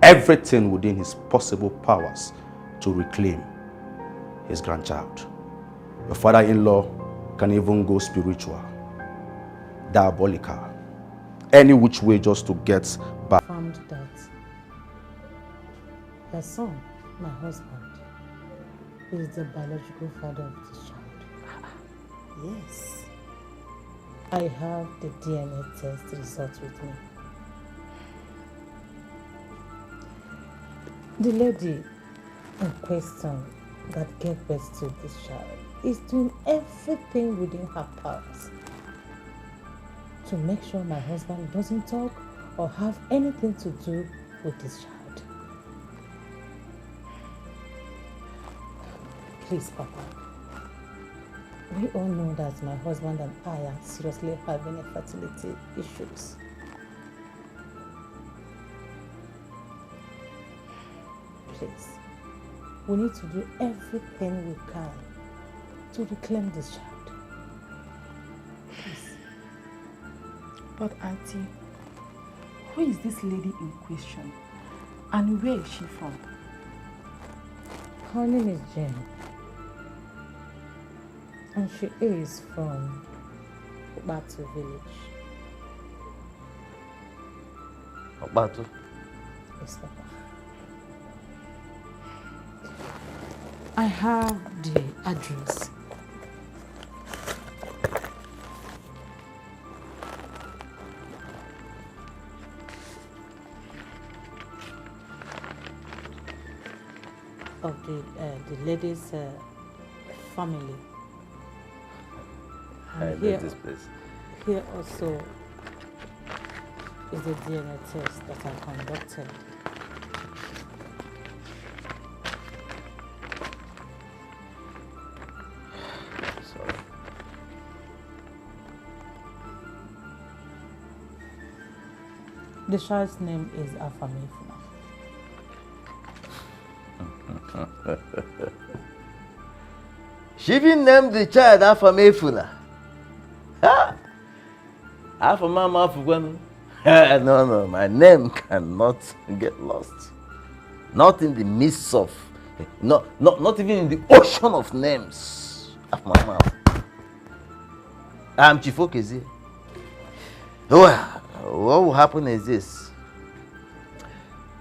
everything within his possible powers to reclaim his grandchild. Your father-in-law can even go spiritual, diabolical, any which way just to get back. Found that her son, my husband, is the biological father of this child. Yes. I have the DNA test results with me. The lady in question that gave birth to this child is doing everything within her powers to make sure my husband doesn't talk or have anything to do with this child. Please, Papa, We all know that my husband and I are seriously having fertility issues. Please, we need to do everything we can to reclaim this child. Please. But Auntie, who is this lady in question? And where is she from? Her name is Jane. And she is from Obatu village. Obatu? Yes, Papa. I have the address. Of the lady's family. I And know this place. Here also is the DNA test that I conducted. Sorry. The child's name is Afamefuna. She even named the child Afamefuna. Afamama Afugwanu. No, my name cannot get lost. Not in the midst of, not even in the ocean of names. Afamama. I'm Chifokezi. Well, what will happen is this.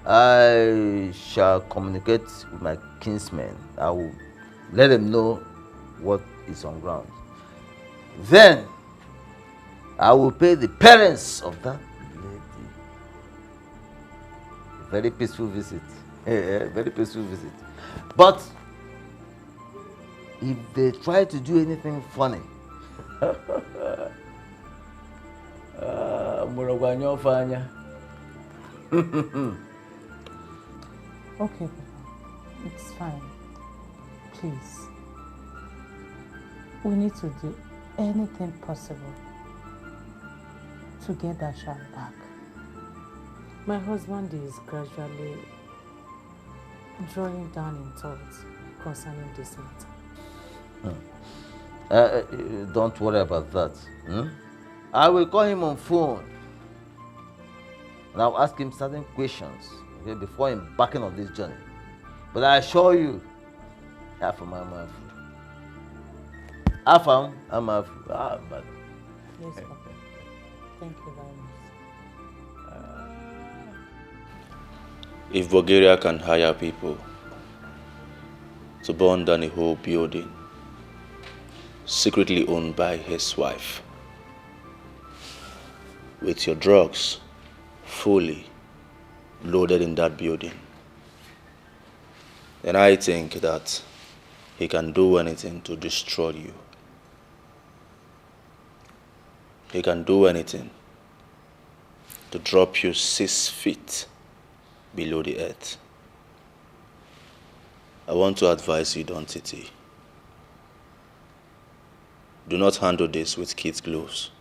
I shall communicate with my kinsmen. I will let them know what is on ground. Then, I will pay the parents of that lady a very peaceful visit. Very peaceful visit. But, if they try to do anything funny, Okay, Papa. It's fine. Please. We need to do anything possible to get that child back. My husband is gradually drawing down in thoughts concerning this matter. Don't worry about that. I will call him on phone and I'll ask him certain questions, okay, before embarking on this journey. But I assure you, Afam, but Yes, Papa. Thank you very much. If Bulgaria can hire people to burn down a whole building secretly owned by his wife, with your drugs fully loaded in that building, then I think that he can do anything to destroy you. He can do anything to drop you 6 feet below the earth. I want to advise you, Don Titi. Do not handle this with kid gloves.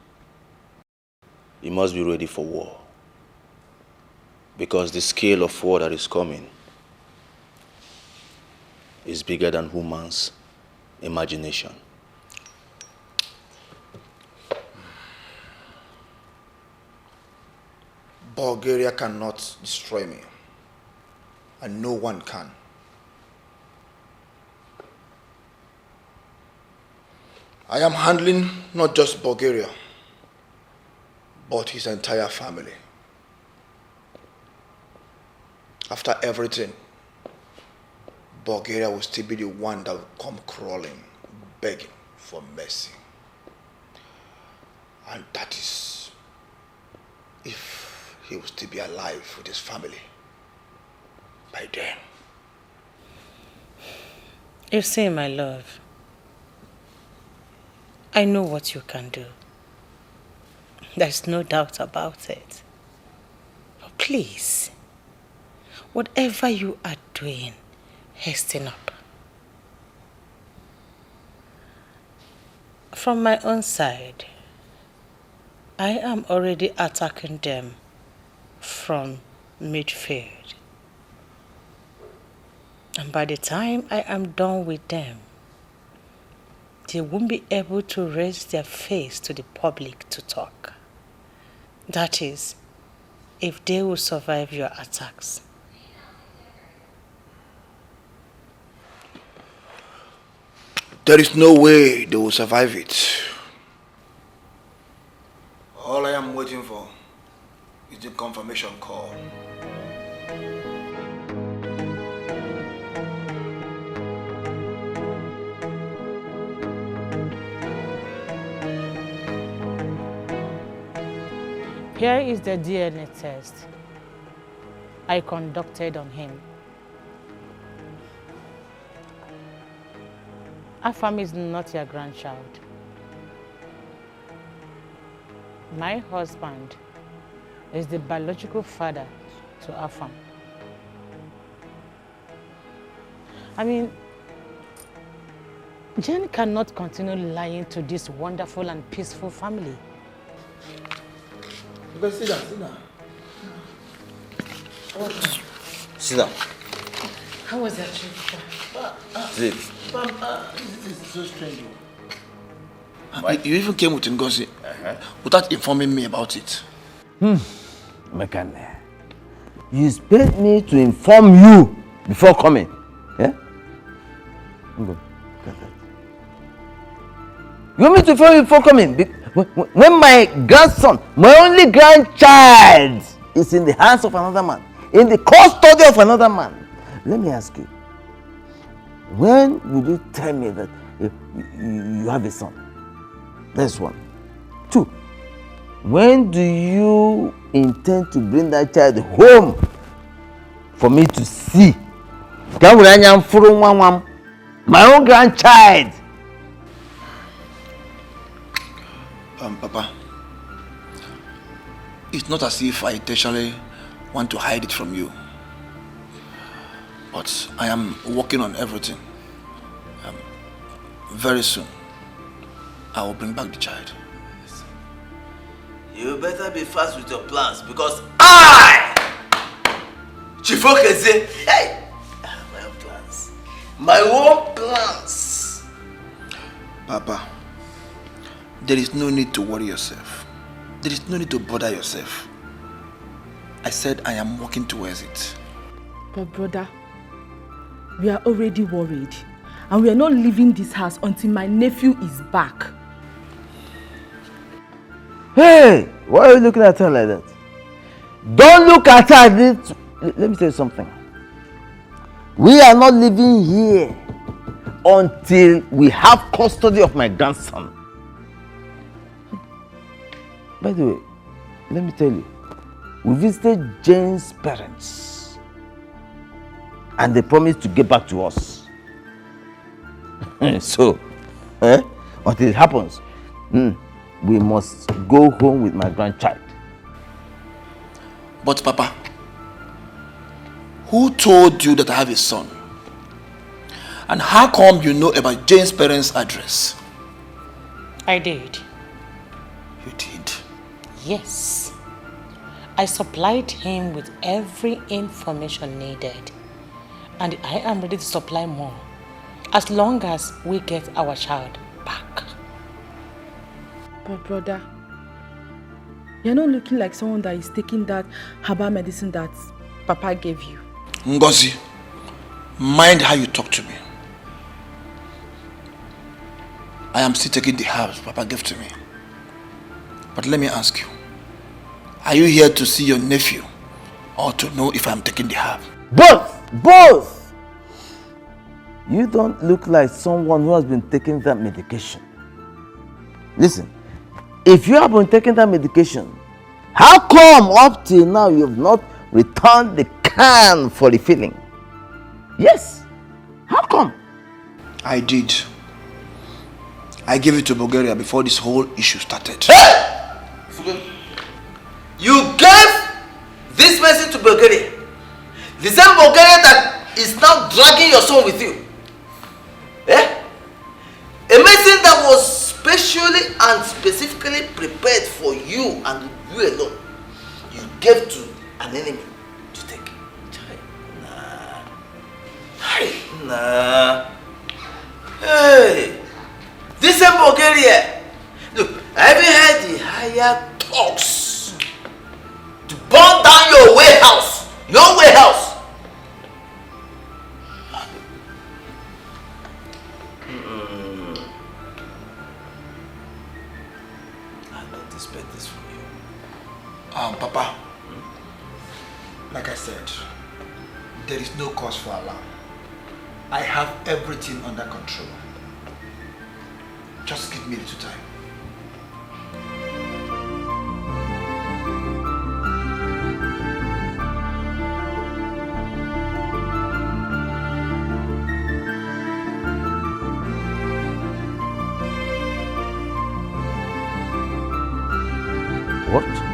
You must be ready for war. Because the scale of war that is coming is bigger than woman's imagination. Bulgaria cannot destroy me, and no one can. I am handling not just Bulgaria, but his entire family. After everything, Bulgaria will still be the one that will come crawling, begging for mercy. And that is if he will still be alive with his family by then. You see, my love, I know what you can do. There's no doubt about it. But please, whatever you are doing, hasten up. From my own side, I am already attacking them from midfield. And by the time I am done with them, they won't be able to raise their face to the public to talk. That is, if they will survive your attacks. There is no way they will survive it. All I am waiting for is the confirmation call. Here is the DNA test I conducted on him. Afam is not your grandchild. My husband is the biological father to Afam. I mean, Jen cannot continue lying to this wonderful and peaceful family. Okay, sit down, sit down. Sit down. How was that trip? Sit. This is so strange. You even came with Ngozi without informing me about it. Mekane, you expect me to inform you before coming? Yeah? Go. You want me to inform you before coming? When my grandson, my only grandchild, is in the hands of another man, in the custody of another man, let me ask you, when will you tell me that you have a son? That's one. Two, when do you intend to bring that child home for me to see? My own grandchild. Papa, it's not as if I intentionally want to hide it from you. But I am working on everything. Very soon, I will bring back the child. You better be fast with your plans because I, Chifokeze, hey, my own plans. My own plans. Papa, there is no need to worry yourself. There is no need to bother yourself. I said I am working towards it. But brother, we are already worried. And we are not leaving this house until my nephew is back. Hey, why are you looking at her like that? Don't look at her. Let me tell you something. We are not living here until we have custody of my grandson. By the way, let me tell you, we visited Jane's parents and they promised to get back to us. So, until it happens, we must go home with my grandchild. But Papa, who told you that I have a son? And how come you know about Jane's parents' address? I did. You did? Yes. I supplied him with every information needed. And I am ready to supply more, as long as we get our child back. But brother, you're not looking like someone that is taking that herbal medicine that Papa gave you. Ngozi, mind how you talk to me. I am still taking the herbs Papa gave to me. But let me ask you, are you here to see your nephew or to know if I am taking the herb? Both! You don't look like someone who has been taking that medication. Listen, if you have been taking that medication, how come up till now you have not returned the can for refilling? Yes. How come? I did. I gave it to Bulgaria before this whole issue started. You gave this medicine to Bulgaria? The same Bulgaria that is now dragging your son with you? A medicine that was specially and specifically prepared for you and you alone, you gave to an enemy to take. Nah. Hey, nah. Hey, this is Bulgaria. Look, I haven't heard the higher talks to burn down your warehouse. Your warehouse. Papa, like I said, there is no cause for alarm. I have everything under control. Just give me a little time. What?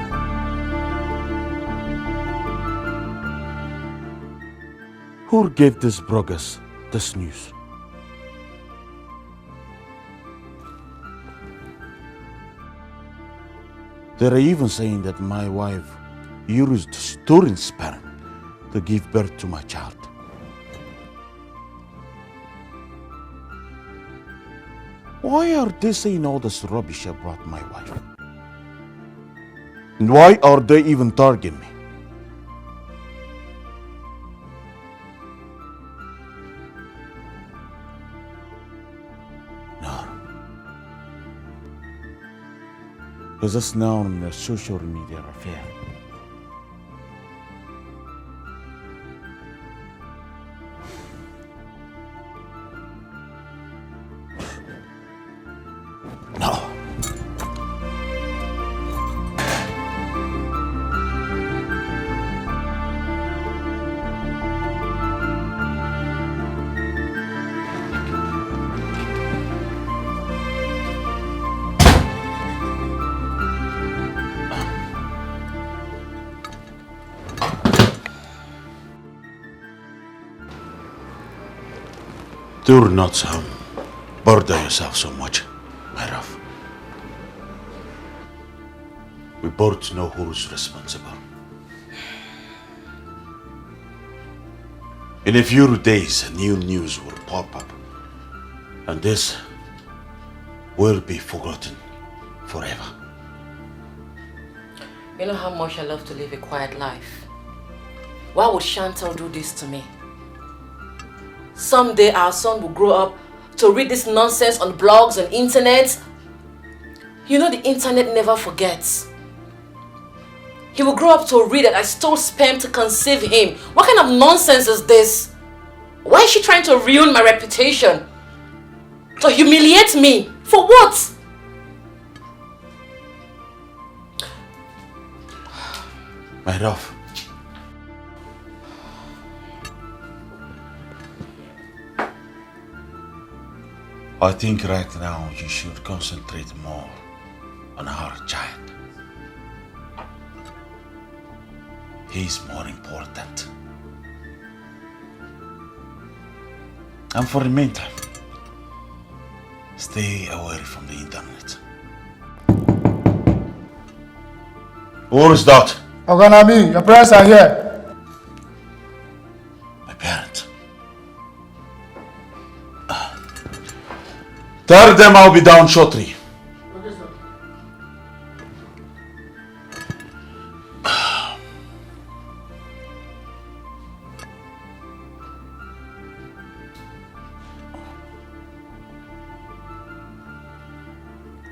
Who gave these bloggers this news? They're even saying that my wife used stolen sperm to give birth to my child. Why are they saying all this rubbish about my wife? And why are they even targeting me? Because it's now a social media affair. No. Do not bother yourself so much, my love. We both know who's responsible. In a few days, new news will pop up, and this will be forgotten forever. You know how much I love to live a quiet life. Why would Chantal do this to me? Someday our son will grow up to read this nonsense on blogs and internet. You know the internet never forgets. He will grow up to read that I stole sperm to conceive him. What kind of nonsense is this? Why is she trying to ruin my reputation? To humiliate me? For what? My love. I think right now you should concentrate more on our child. He's more important. And for the meantime, stay away from the internet. Who is that? Oganami, your parents are here. My parents. Tell them I'll be down shortly.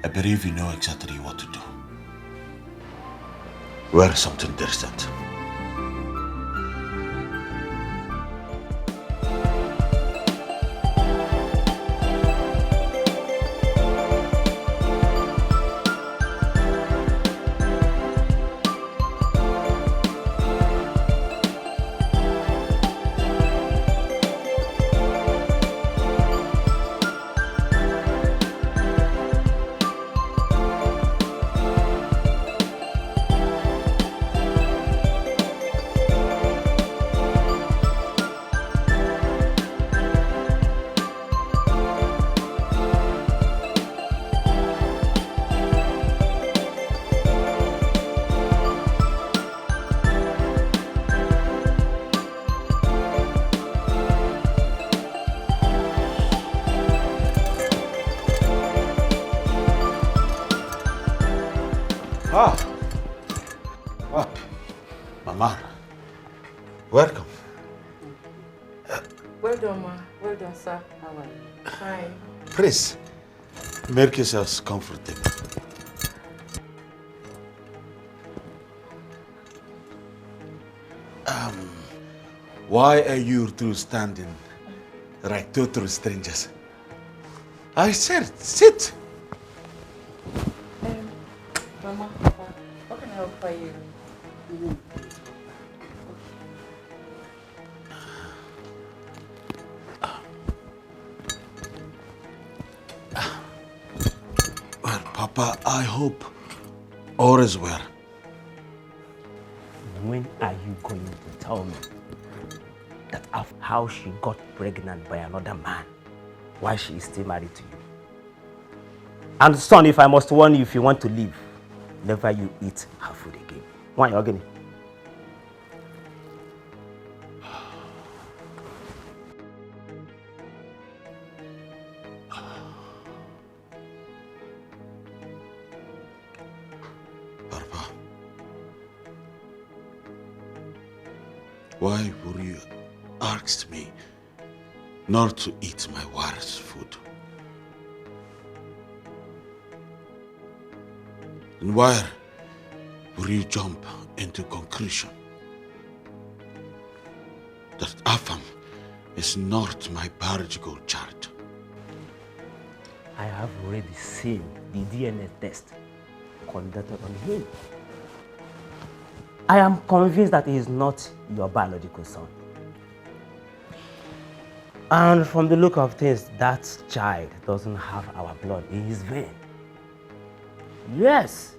I believe you know exactly what to do. Wear something decent. Ah, Mama, welcome. Well done, ma. Well done, sir. How are you? Fine. Please, make yourselves comfortable. Why are you two standing like total strangers? I said, sit. Mama, Papa, what can I help for you? Well, Papa, I hope all is well. When are you going to tell me that of how she got pregnant by another man while she is still married to you? And son, if I must warn you, if you want to leave, never you eat her food again. Why are you again? Why would you ask me not to eat my wife's food? And why would you jump into conclusion that Afam is not my biological child? I have already seen the DNA test conducted on him. I am convinced that he is not your biological son. And from the look of things, that child doesn't have our blood in his vein. Yes.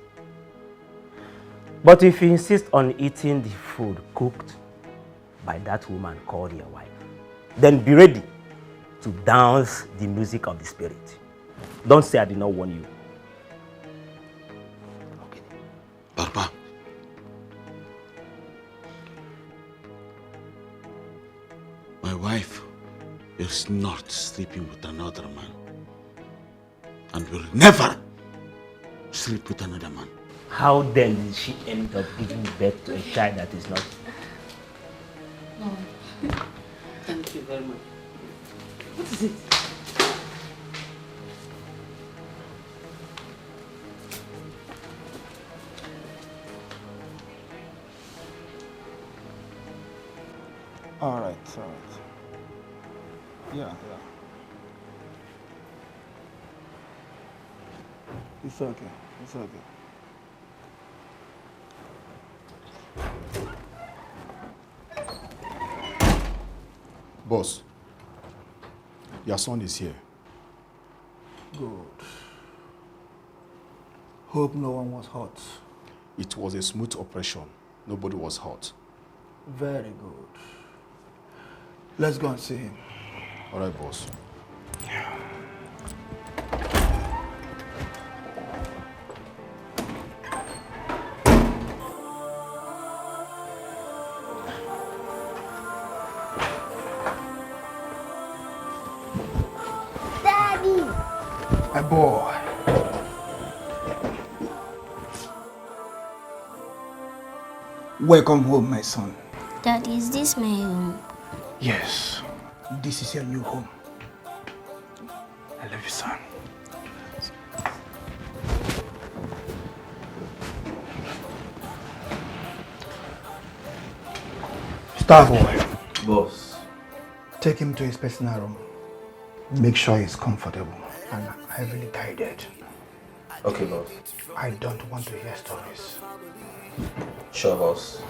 But if you insist on eating the food cooked by that woman called your wife, then be ready to dance the music of the spirit. Don't say I did not warn you. Okay. Papa. My wife is not sleeping with another man and will never sleep with another man. How then did she end up giving birth to a child that is not? Oh, thank you very much. What is it? All right. Yeah. It's okay. Boss, your son is here. Good. Hope no one was hurt. It was a smooth operation. Nobody was hurt. Very good. Let's go and see him. All right, boss. Daddy! My boy. Welcome home, my son. Daddy, is this my home? Yes, this is your new home. I love you, son. Star boy. Boss. Take him to his personal room. Make sure he's comfortable and heavily guided. Okay, boss. I don't want to hear stories. Sure, boss.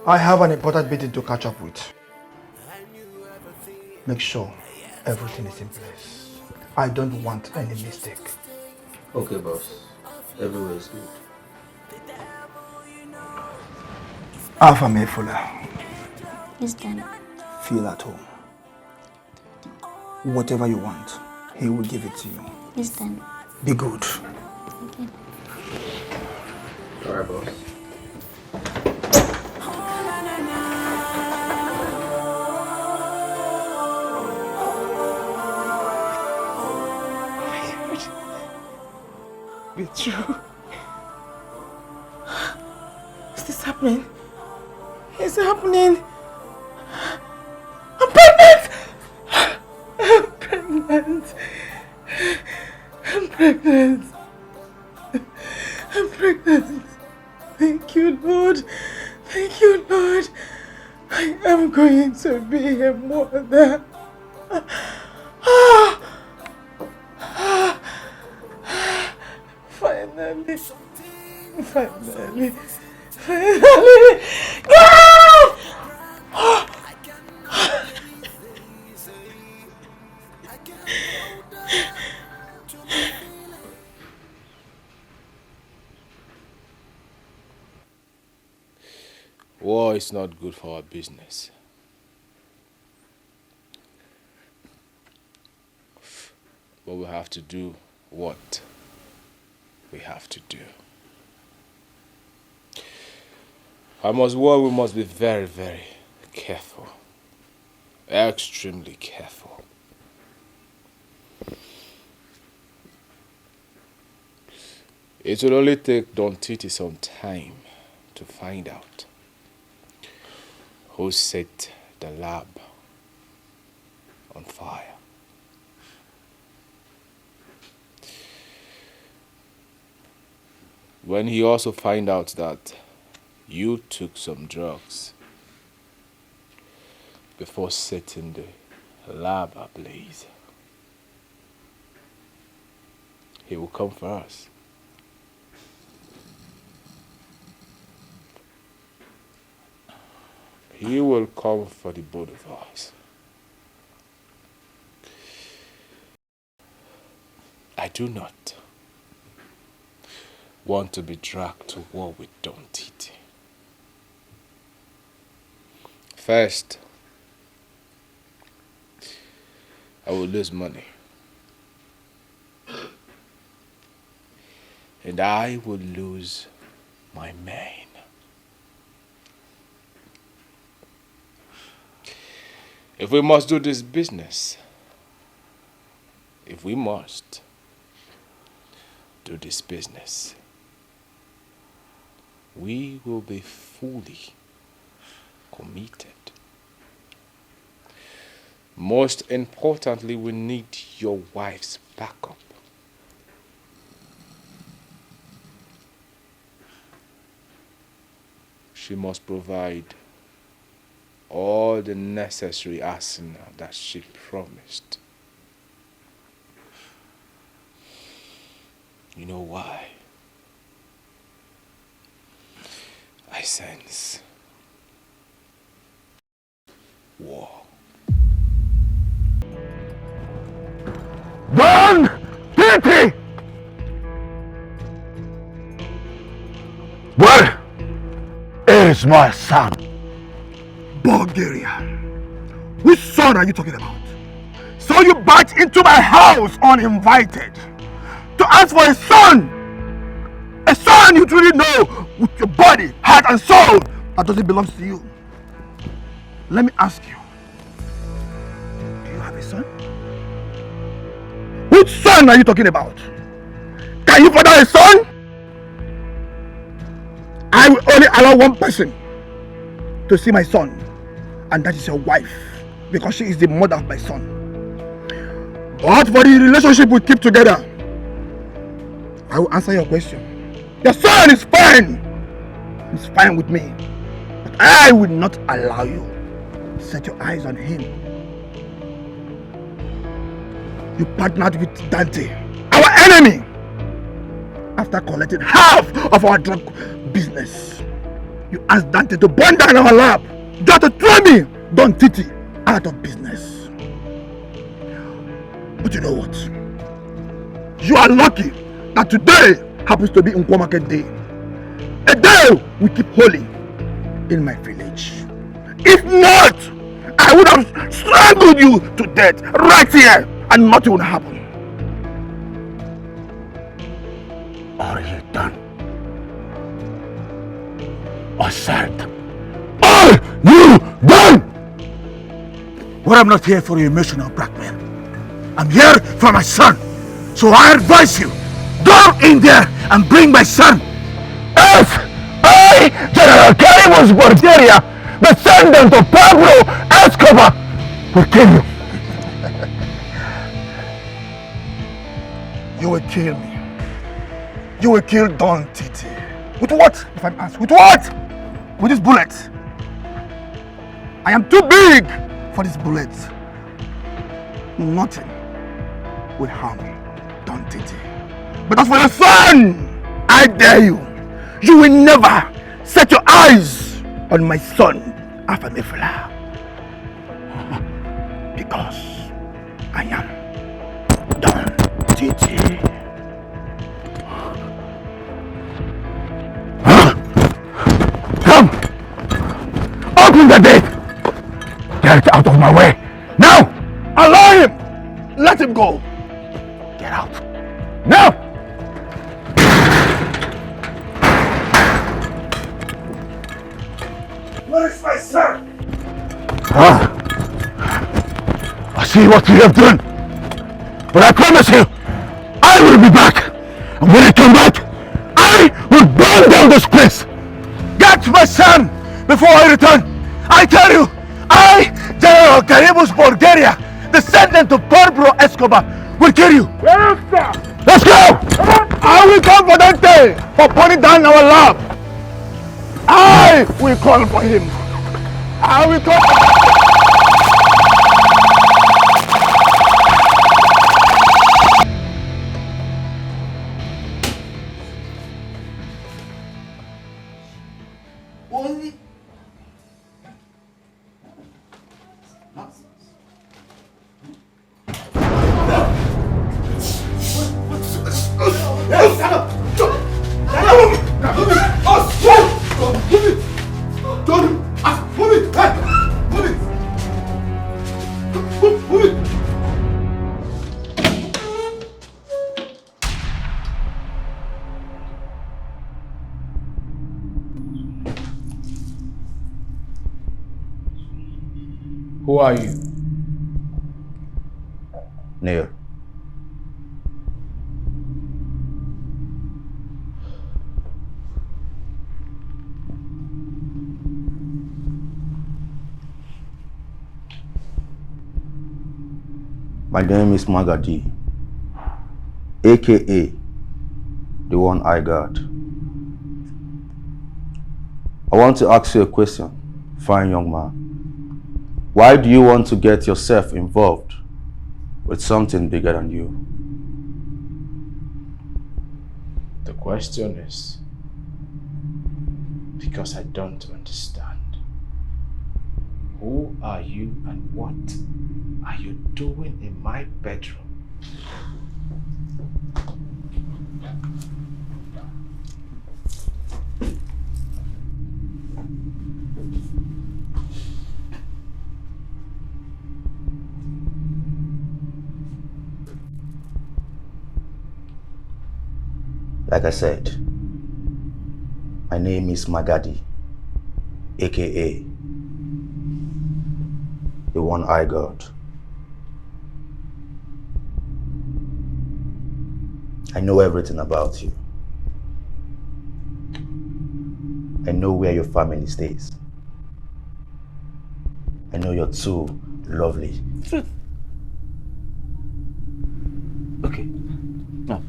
I have an important meeting to catch up with. Make sure everything is in place. I don't want any mistake. Okay, boss. Everywhere is good. Alpha Mayfula. Yes, Daddy. Feel at home. Whatever you want, he will give it to you. Yes, Daddy. Be good. Okay. All right, boss. Be true. Is this happening? It's happening. I'm pregnant! I'm pregnant. I'm pregnant. I'm pregnant. Thank you, Lord. Thank you, Lord. I am going to be a mother. Finally. Finally. Finally. God! War is not good for our business. But we have to do what we have to do. I must war, we must be very, very careful. Extremely careful. It will only take Don Titi some time to find out who set the lab on fire. When he also find out that you took some drugs before setting the lab ablaze, he will come for us. He will come for the both of us. I do not want to be dragged to war with Don Titi. First, I will lose money. And I will lose my man. If we must do this business, if we must do this business, we will be fully committed. Most importantly, we need your wife's backup. She must provide all the necessary arsenal that she promised. You know why? I sense war. Don Titi! Where is my son? Bulgaria. Which son are you talking about? So you barged into my house uninvited to ask for a son! A son you truly know with your body, heart and soul that doesn't belong to you. Let me ask you, do you have a son? Which son are you talking about? Can you father a son? I will only allow one person to see my son, and that is your wife, because she is the mother of my son. But for the relationship we keep together, I will answer your question. Your son is fine. He's fine with me. But I will not allow you to set your eyes on him. You partnered with Dante, our enemy, after collecting half of our drug business. You asked Dante to burn down our lab, just to throw me, Don Titi, out of business. But you know what? You are lucky that today happens to be Nkwo Market Day. A day we keep holy in my village. If not, I would have strangled you to death right here and nothing would happen. Are you done? I said, are you done? Well, I'm not here for your emotional blackmail. I'm here for my son. So I advise you, go in there and bring my son. If I get Caribous Bulgaria, descendant of Pablo Escobar, will kill you. You will kill me. You will kill Don Titi. With what, if I'm asked? With what? With this bullet. I am too big for this bullet. Nothing will harm Don Titi. But as for your son, I dare you. You will never set your eyes on my son, Afamefla. Because I am Don Titi. Come! Open the gate! Get out of my way! Now! Allow him! Let him go! Get out! Now! Where is my son? I see what you have done. But I promise you, I will be back. And when I come back, I will burn down this place. Get my son before I return. I tell you, I, General Caribous Bulgaria, descendant of Pablo Escobar, will kill you. Let's go! I will come for that day for putting down our love. I will call for him. I will call for him. Who are you? Near. My name is Magadi, aka the one I got. I want to ask you a question, fine young man. Why do you want to get yourself involved with something bigger than you? The question is, because I don't understand. Who are you and what are you doing in my bedroom? Like I said, my name is Magadi, aka the one I got. I know everything about you. I know where your family stays. I know you're too lovely. Truth. Okay. Now,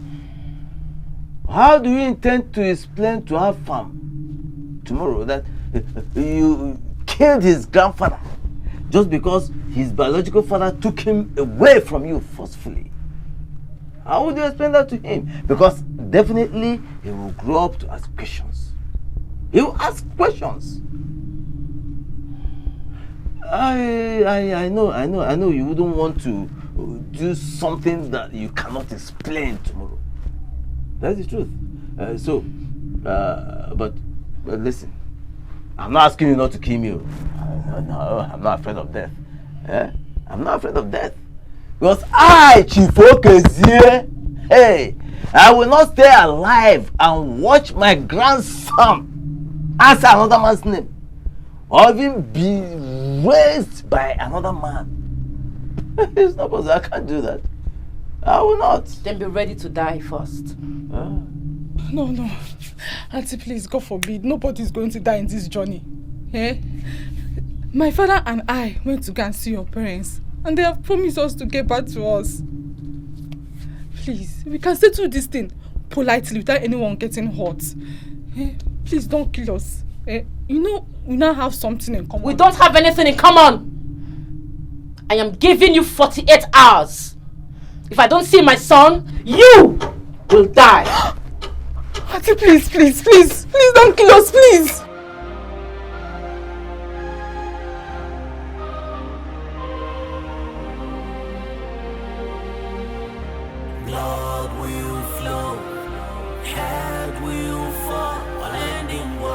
how do you intend to explain to our farm tomorrow that you killed his grandfather just because his biological father took him away from you forcefully? How would you explain that to him? Because definitely he will grow up to ask questions. He will ask questions. I know you wouldn't want to do something that you cannot explain tomorrow. That's the truth. But listen, I'm not asking you not to kill me. No, I'm not afraid of death. I'm not afraid of death. Because I, Chief Okezie, hey, I will not stay alive and watch my grandson answer another man's name or even be raised by another man. It's not possible. I can't do that. I will not. Then be ready to die first. No, no. Auntie, please, God forbid. Nobody's going to die in this journey. Eh? My father and I went to go and see your parents. And they have promised us to get back to us. Please, we can settle this thing politely without anyone getting hurt. Eh? Please don't kill us. Eh? You know, we now have something in common. We don't have anything in common. I am giving you 48 hours. If I don't see my son, you will die. Auntie, please, please, please, please don't kill us, please. Blood will flow, head will fall, and in war.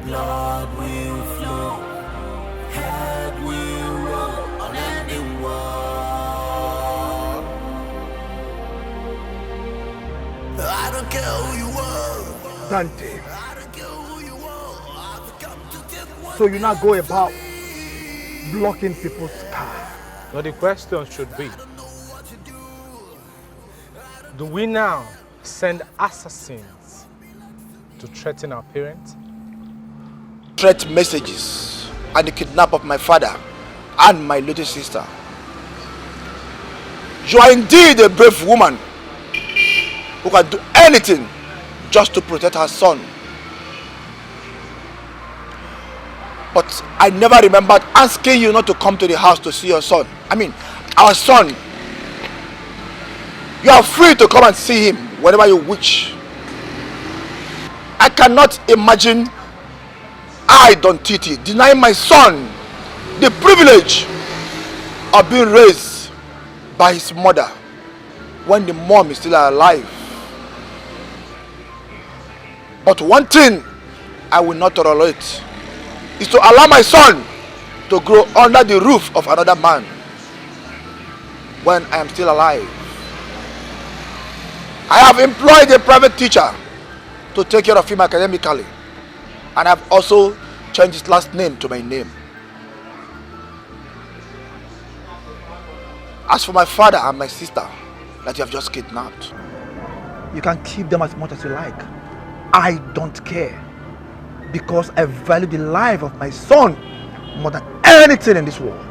Blood will flow, head will roll, and in war. I don't care who you are. Dante. So you now go about blocking people's path. But the question should be, do we now send assassins to threaten our parents? Threat messages and the kidnap of my father and my little sister. You are indeed a brave woman who can do anything just to protect her son. But I never remembered asking you not to come to the house to see your son. I mean, our son. You are free to come and see him whenever you wish. I cannot imagine I, Don Titi, denying my son the privilege of being raised by his mother when the mom is still alive. But one thing I will not tolerate is to allow my son to grow under the roof of another man when I am still alive. I have employed a private teacher to take care of him academically, and I have also changed his last name to my name. As for my father and my sister that you have just kidnapped, you can keep them as much as you like. I don't care, because I value the life of my son more than anything in this world.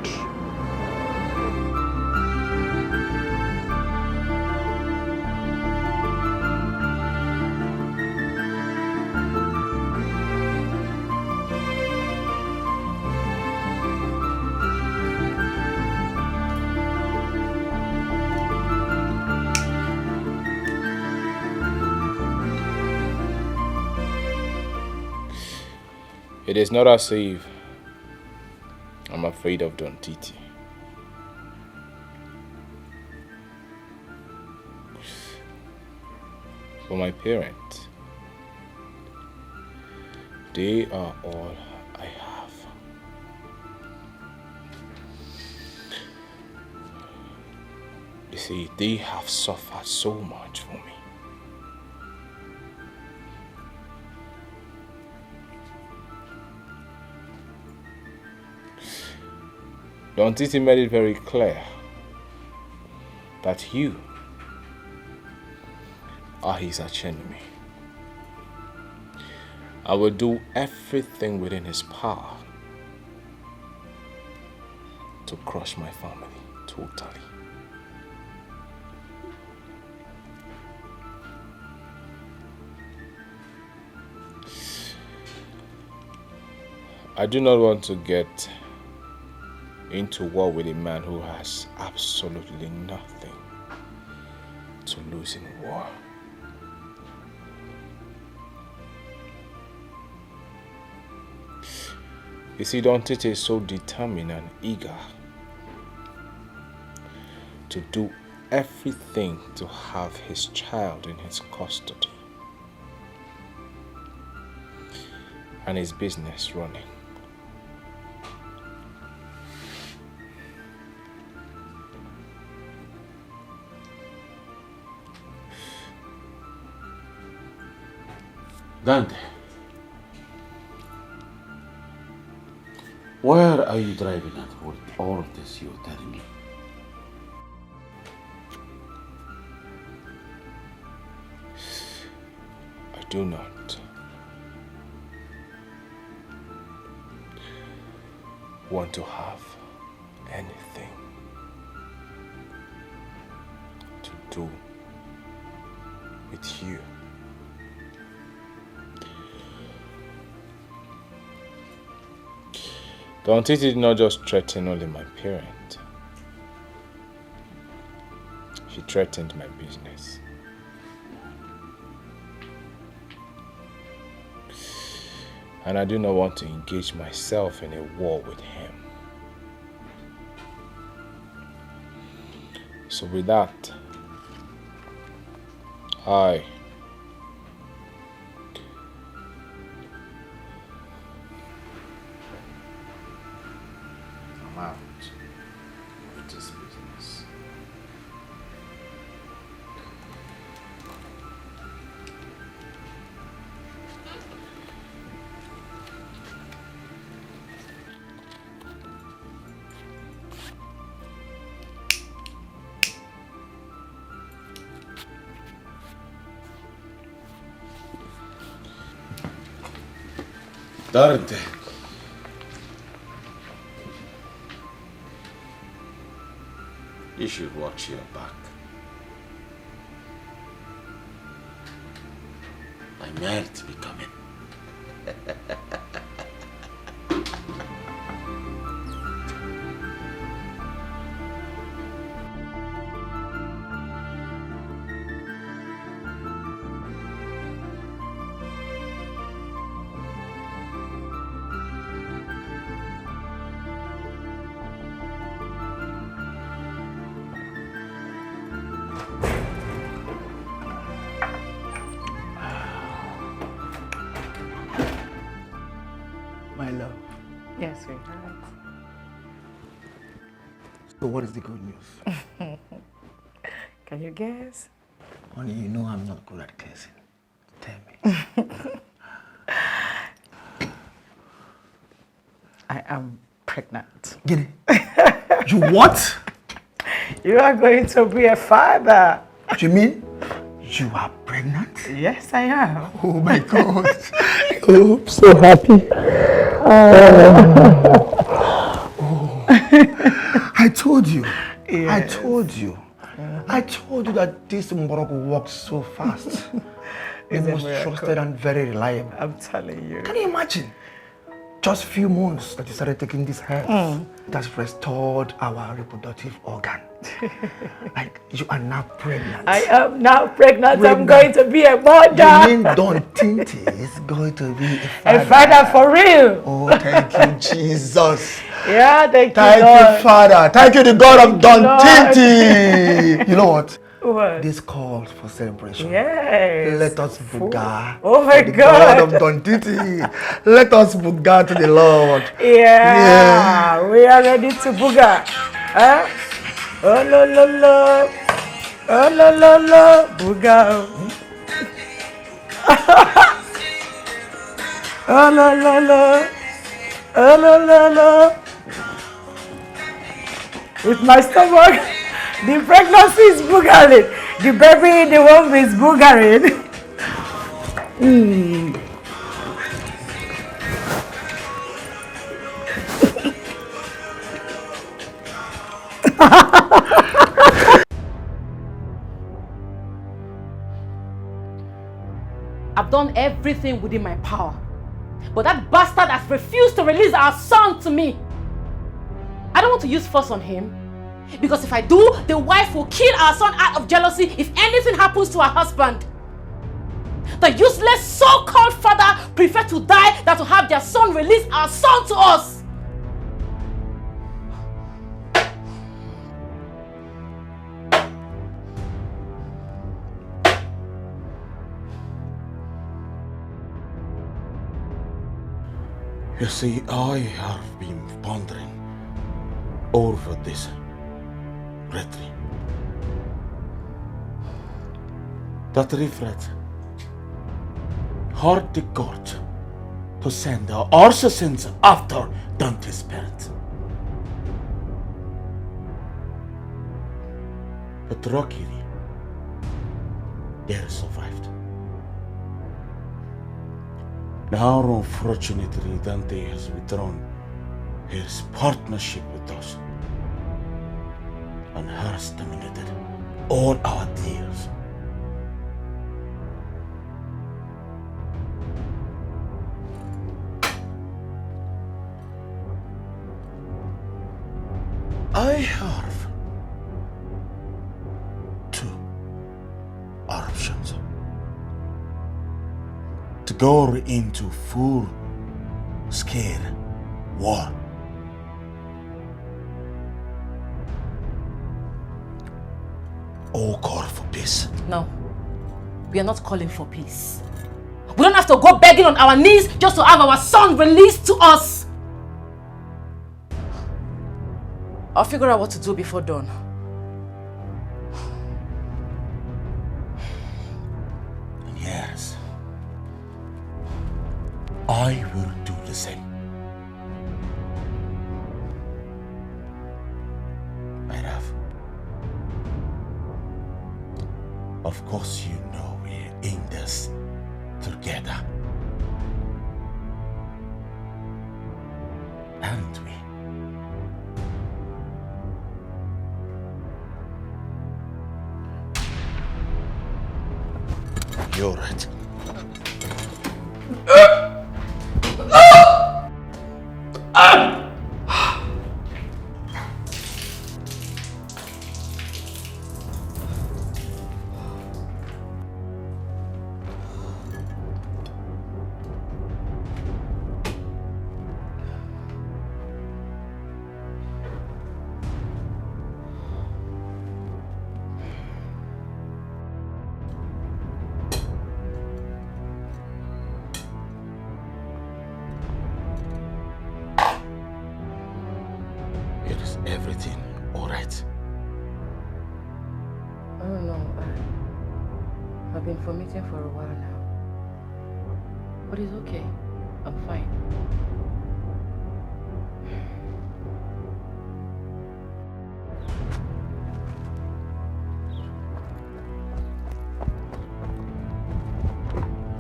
It is not as if I'm afraid of Don Titi. For my parents, they are all I have. You see, they have suffered so much for me. Don Titi made it very clear that you are his archenemy. I will do everything within his power to crush my family totally. I do not want to get into war with a man who has absolutely nothing to lose in war. You see, Don Titi is so determined and eager to do everything to have his child in his custody and his business running. Dante, where are you driving at with all of this you're telling me? do not want to have anything to do with you. Don't it did not just threaten only my parent. She threatened my business. And I do not want to engage myself in a war with him. So with that, I'm out of this business. Darte. You should watch your back. My merit be coming. My love. Yes, sweetheart. So what is the good news? Can you guess? Honey, you know I'm not good at guessing. Tell me. I am pregnant. Get it? You what? You are going to be a father. What you mean? You are pregnant? Yes, I am. Oh my God. Oh, I'm so happy. I told you. Yes. I told you. I told you that this Mborogo works so fast. The most trusted and very reliable. I'm telling you. Can you imagine? Just few months that you started taking this herb, that's restored our reproductive organ. Like, you are now pregnant. I am now pregnant. I'm going to be a mother. You mean Don Tinti is going to be a father? A father for real. Oh, thank you, Jesus. Yeah, thank you, Thank Lord. you, Father. Thank you, the God of Don Tinti. You know what? What? This calls for celebration. Yes. Let us buga. Oh my the God. God of Don Tinti. Let us buga to the Lord. Yeah. We are ready to buga. Huh? Oh lo lo lo. Oh lo lo lo. Buga. Oh lo lo lo. Oh lo lo lo. With my stomach, the pregnancy is boogering. The baby in the womb is boogering. I've done everything within my power. But that bastard has refused to release our son to me. I don't want to use force on him. Because if I do, the wife will kill our son out of jealousy if anything happens to her husband. The useless so-called father prefer to die than to have their son release our son to us. You see, I have been pondering over this lately. That reflect hard the God to send our sins after Dante's parents. But luckily, they survived. Now, unfortunately, Dante has withdrawn his partnership with us and has terminated all our deals. I have two options: to go into full-scale war or call for peace. No, we are not calling for peace. We don't have to go begging on our knees just to have our son released to us. I'll figure out what to do before dawn. Yes, I will do the same. My love, of course you know we're in this together. And we. You're right. Is everything all right? I don't know. I've been vomiting for a while now. But it's okay. I'm fine.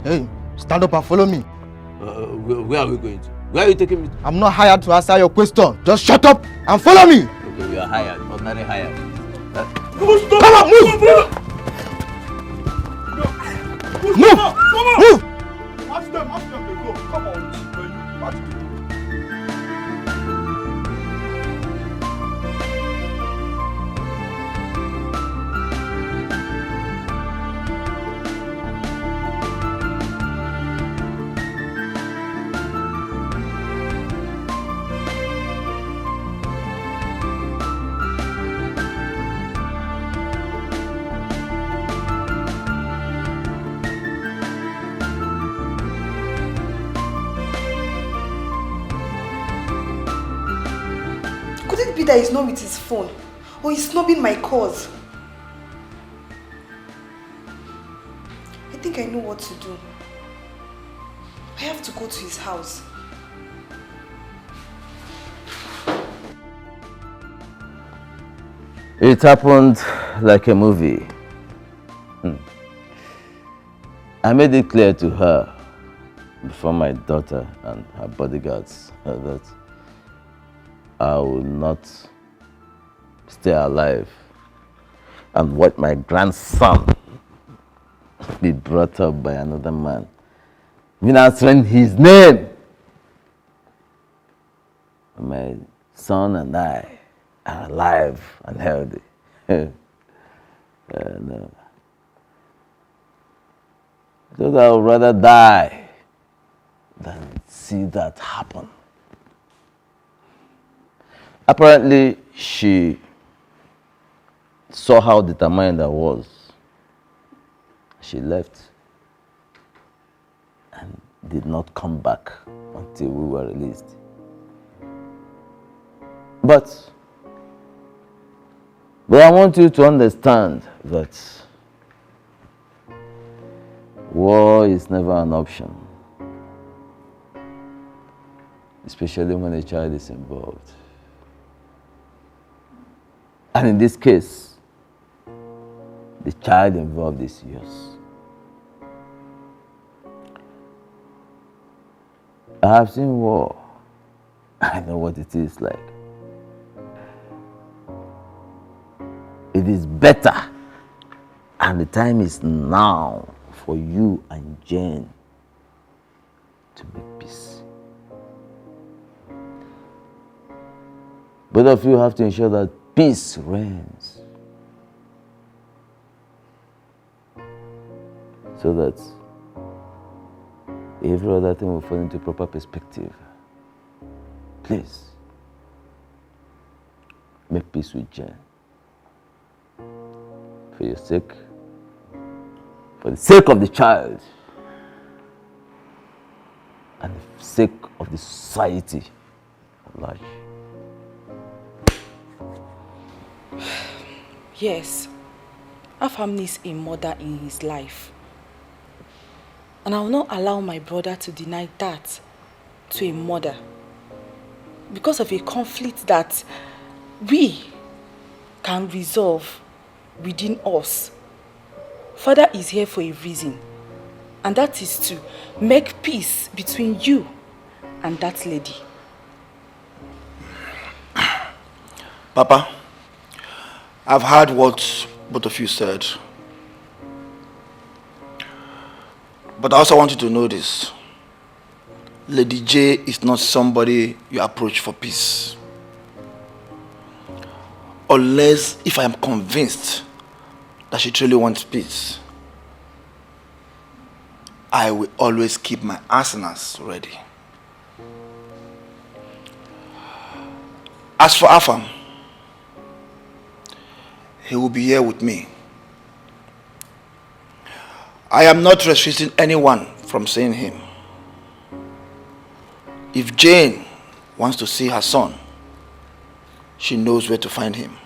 Hey, stand up and follow me. Where are we going to? Where are you taking me to? I'm not hired to answer your question. Just shut up and follow me. Okay, we are hired. Ordinary hired. Come on, move! Move! Move! Watch them, they go. Come on, watch them. Could it be that he's not with his phone? Or he's snubbing my calls? I think I know what to do. I have to go to his house. It happened like a movie. I made it clear to her before my daughter and her bodyguards that I will not stay alive and watch my grandson be brought up by another man, even answering his name. My son and I are alive and healthy. No. So I would rather die than see that happen. Apparently, she saw how determined I was. She left and did not come back until we were released. But I want you to understand that war is never an option, especially when a child is involved. And in this case, the child involved is yours. I have seen war. I know what it is like. It is better, and the time is now for you and Jane to make peace. Both of you have to ensure that peace reigns, so that every other thing will fall into proper perspective. Please, make peace with Jane. For your sake, for the sake of the child, and the sake of the society at large. Yes, Afam needs a mother in his life. And I will not allow my brother to deny that to a mother because of a conflict that we can resolve within us. Father is here for a reason, and that is to make peace between you and that lady. Papa, I've heard what both of you said. But I also want you to know this. Lady J is not somebody you approach for peace. Unless if I am convinced that she truly wants peace, I will always keep my arsenals ready. As for Afam, he will be here with me. I am not restricting anyone from seeing him. If Jane wants to see her son, she knows where to find him.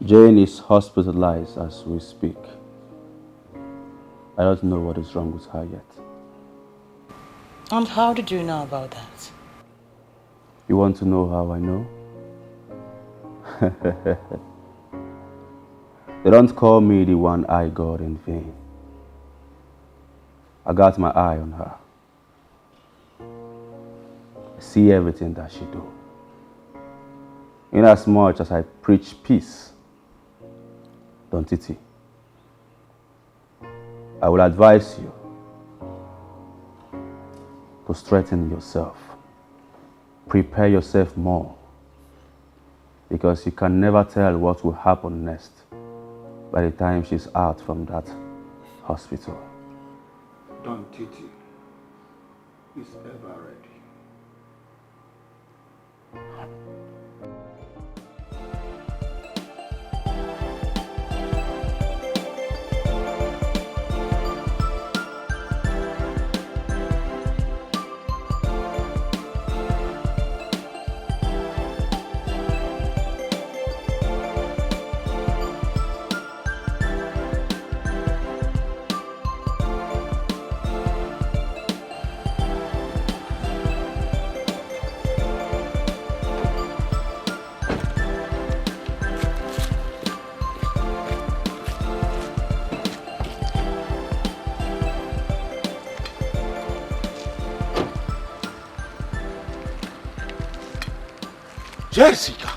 Jane is hospitalized as we speak. I don't know what is wrong with her yet. And how did you know about that? You want to know how I know? They don't call me the one-eyed God in vain. I got my eye on her. I see everything that she do. Inasmuch as I preach peace, don't it? I will advise you to strengthen yourself. Prepare yourself more, because you can never tell what will happen next by the time she's out from that hospital. Don Titi is ever ready. Jessica!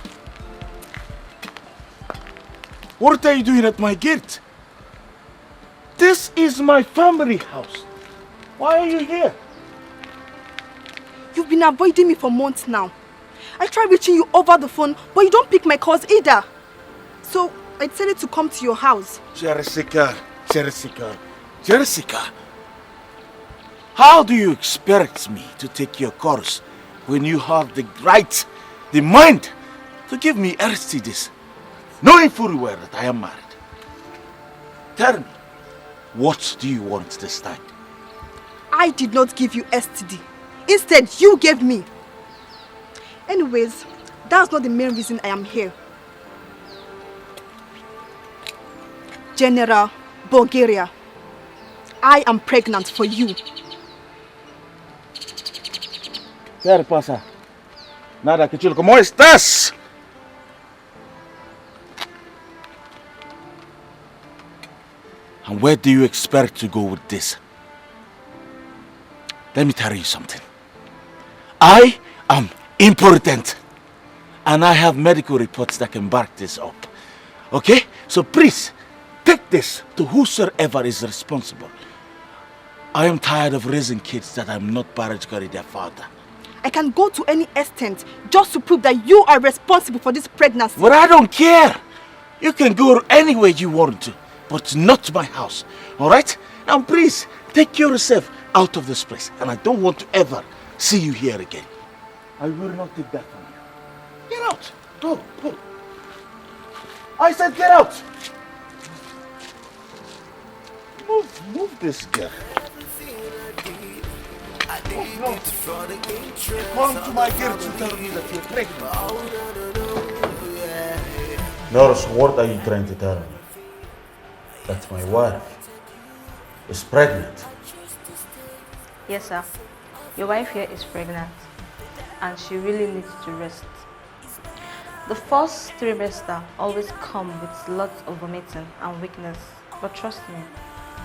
What are you doing at my gate? This is my family house. Why are you here? You've been avoiding me for months now. I tried reaching you over the phone, but you don't pick my calls either. So I decided to come to your house. Jessica. How do you expect me to take your course when you have the right, the mind to give me Aristides, knowing fully well that I am married? Tell me, what do you want this time? I did not give you STD. Instead, you gave me. Anyways, that's not the main reason I am here. General Bulgaria, I am pregnant for you. ¿Qué pasa? Nada, que chulo. ¿Cómo estás? And where do you expect to go with this? let me tell you something. I am important. And I have medical reports that can back this up. Okay? So please, take this to whosoever is responsible. I am tired of raising kids that I'm not biologically their father. I can go to any extent just to prove that you are responsible for this pregnancy. But I don't care. You can go anywhere you want to, but not my house. Alright? Now please, take yourself out of this place. And I don't want to ever see you here again. I will not take that from you. Get out. Go. I said get out. Move this girl. No. Come to my girl to tell me that you're pregnant. Nurse, what are you trying to tell me? That my wife is pregnant. Yes, sir. Your wife here is pregnant and she really needs to rest. The first trimester always come with lots of vomiting and weakness, but trust me,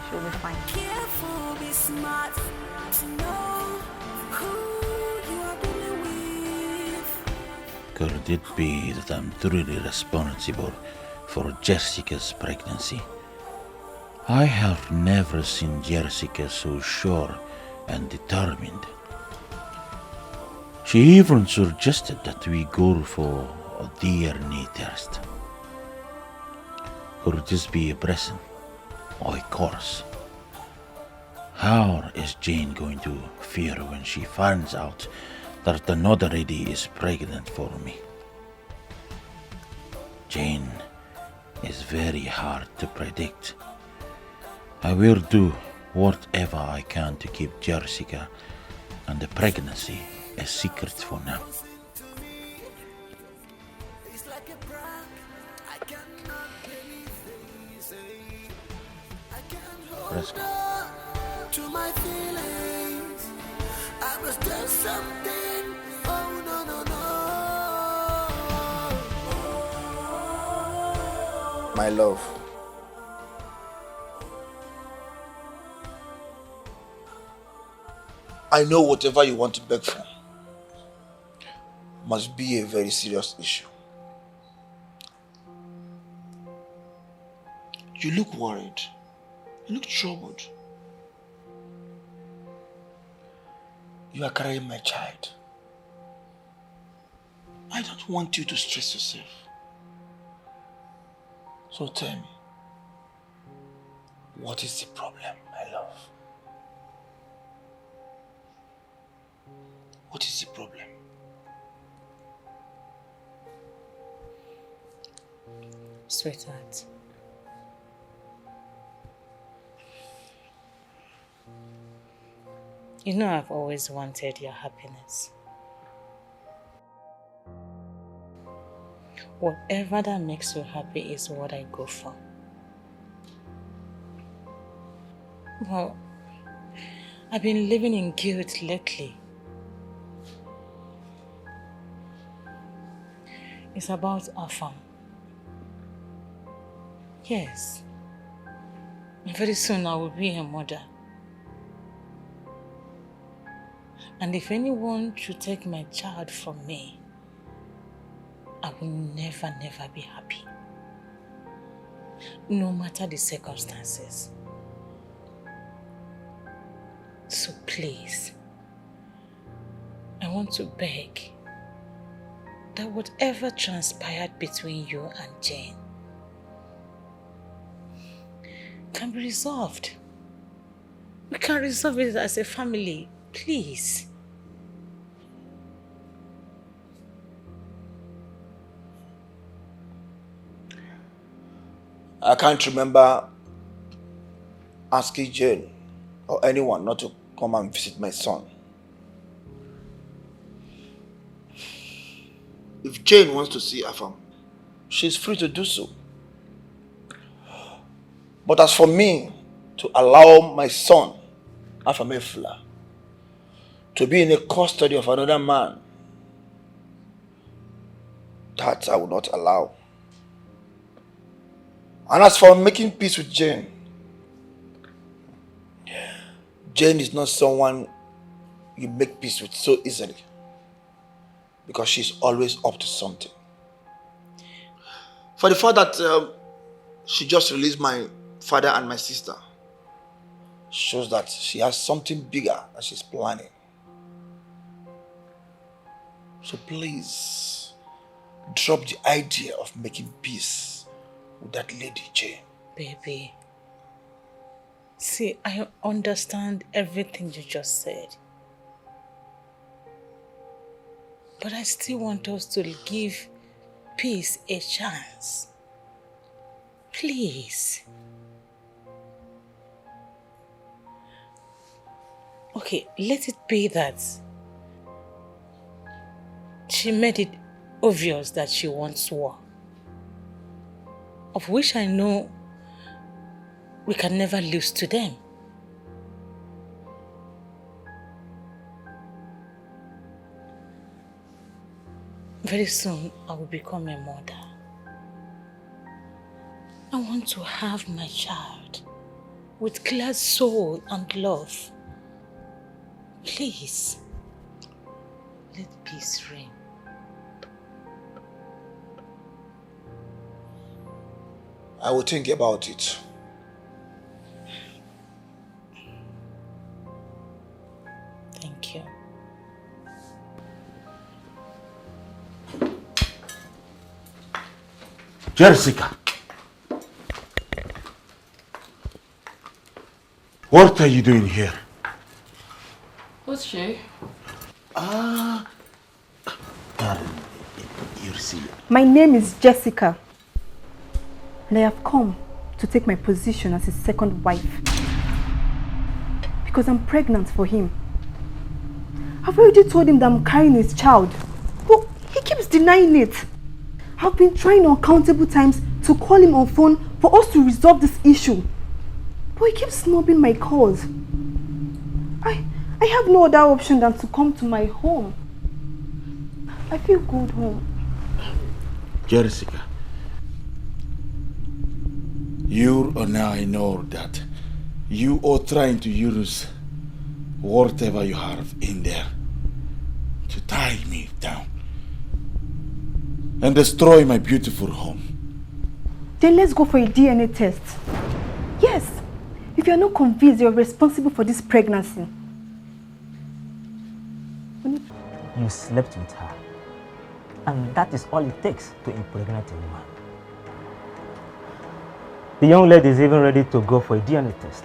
she'll be fine. Careful, be smart to know who you are dealing with. Could it be that I'm truly responsible for Jessica's pregnancy? I have never seen Jessica so sure and determined. She even suggested that we go for a DNA test. Could this be a blessing or a curse? How is Jane going to feel when she finds out that another lady is pregnant for me? Jane is very hard to predict. I will do whatever I can to keep Jessica and the pregnancy a secret for now. Let's go. To my feelings, I must do something. Oh no no no. My love. I know whatever you want to beg for must be a very serious issue. You look worried. You look troubled. You are carrying my child. I don't want you to stress yourself. So tell me, what is the problem, my love? What is the problem? Sweetheart, you know I've always wanted your happiness. Whatever that makes you happy is what I go for. Well, I've been living in guilt lately. It's about Afam. Yes. Very soon I will be a mother. And if anyone should take my child from me, I will never be happy. No matter the circumstances. So please, I want to beg that whatever transpired between you and Jane can be resolved. We can resolve it as a family, please. I can't remember asking Jane or anyone not to come and visit my son. If Jane wants to see Afam, she's free to do so. But as for me, to allow my son, Afamefla, to be in the custody of another man, that I will not allow. And as for making peace with Jane, Jane is not someone you make peace with so easily. Because she's always up to something. For the fact that she just released my father and my sister shows that she has something bigger that she's planning. So please, drop the idea of making peace with that lady, Jane. Baby, see, I understand everything you just said. But I still want us to give peace a chance. Please. Okay, let it be that she made it obvious that she wants war. Of which I know we can never lose to them. Very soon, I will become a mother. I want to have my child with clear soul and love. Please, let peace reign. I will think about it. Thank you. Jessica! What are you doing here? Who's she? You see. My name is Jessica. And I have come to take my position as his second wife. Because I'm pregnant for him. I've already told him that I'm carrying his child. But he keeps denying it. I've been trying uncountable times to call him on phone for us to resolve this issue. But he keeps snubbing my calls. I have no other option than to come to my home. I feel good home. Jessica, you and I know that you are trying to use whatever you have in there to tie me down and destroy my beautiful home. Then let's go for a DNA test. Yes, if you're not convinced you're responsible for this pregnancy. You slept with her. And that is all it takes to impregnate a woman. The young lady is even ready to go for a DNA test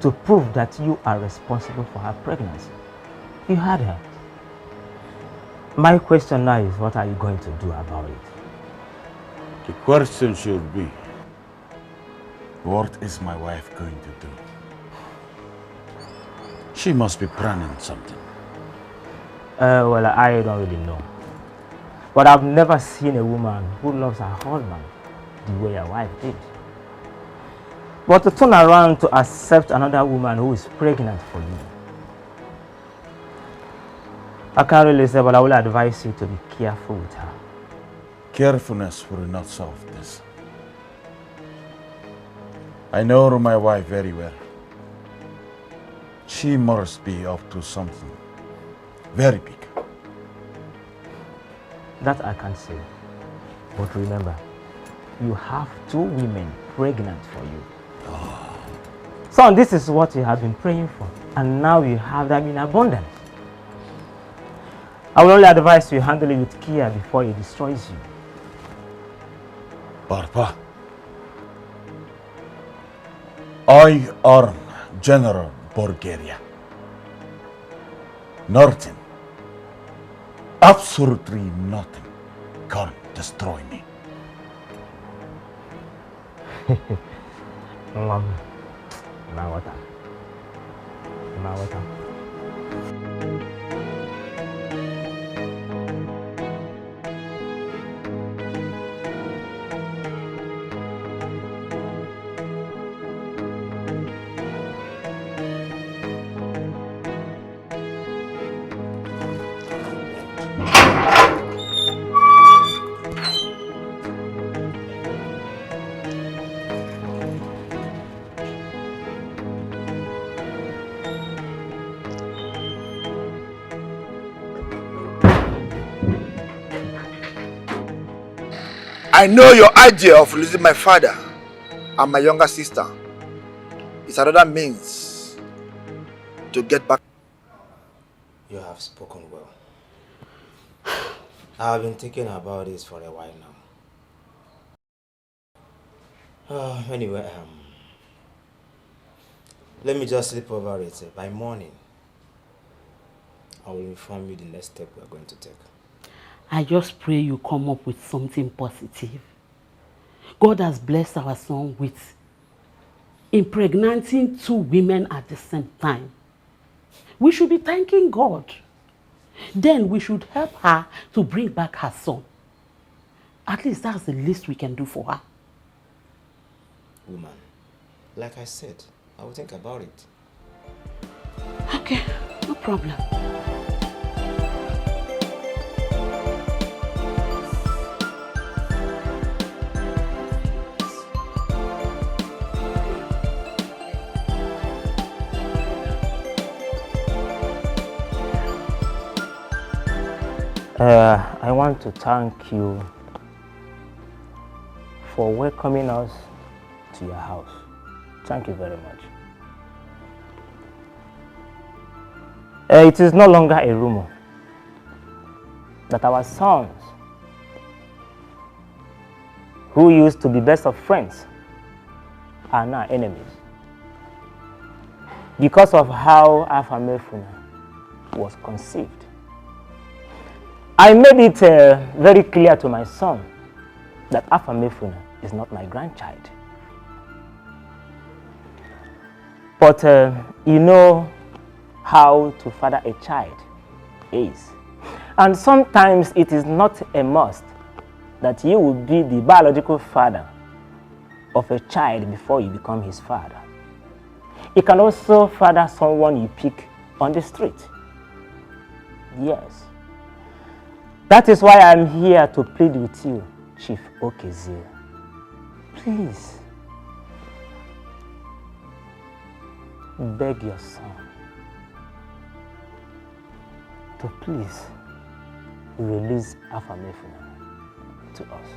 to prove that you are responsible for her pregnancy. You heard her. My question now is, what are you going to do about it? The question should be, what is my wife going to do? She must be planning something. Well, I don't really know. But I've never seen a woman who loves her husband the way your wife did. But to turn around to accept another woman who is pregnant for you, I can't really say, but I will advise you to be careful with her. Carefulness will not solve this. I know my wife very well. She must be up to something very big. That I can't say. But remember, you have 2 women pregnant for you. Son, this is what you have been praying for. And now you have them in abundance. I will only advise you handle it with care before it destroys you. Papa, I am General Bulgaria. Nothing, absolutely nothing can destroy me. Mawata. I know your idea of losing my father and my younger sister is another means to get back. You have spoken well. I have been thinking about this for a while now. Anyway, let me just sleep over it. By morning, I will inform you the next step we are going to take. I just pray you come up with something positive. God has blessed our son with impregnating 2 women at the same time. We should be thanking God. Then we should help her to bring back her son. At least that's the least we can do for her. Woman, like I said, I will think about it. Okay, no problem. I want to thank you for welcoming us to your house. Thank you very much. It is no longer a rumor that our sons, who used to be best of friends, are now enemies because of how Afamefuna was conceived. I made it very clear to my son that Afamefuna is not my grandchild. But you know how to father a child is. And sometimes it is not a must that you will be the biological father of a child before you become his father. You can also father someone you pick on the street. Yes. That is why I'm here to plead with you, Chief Okezie. Please, beg your son to please release Afamefuna to us.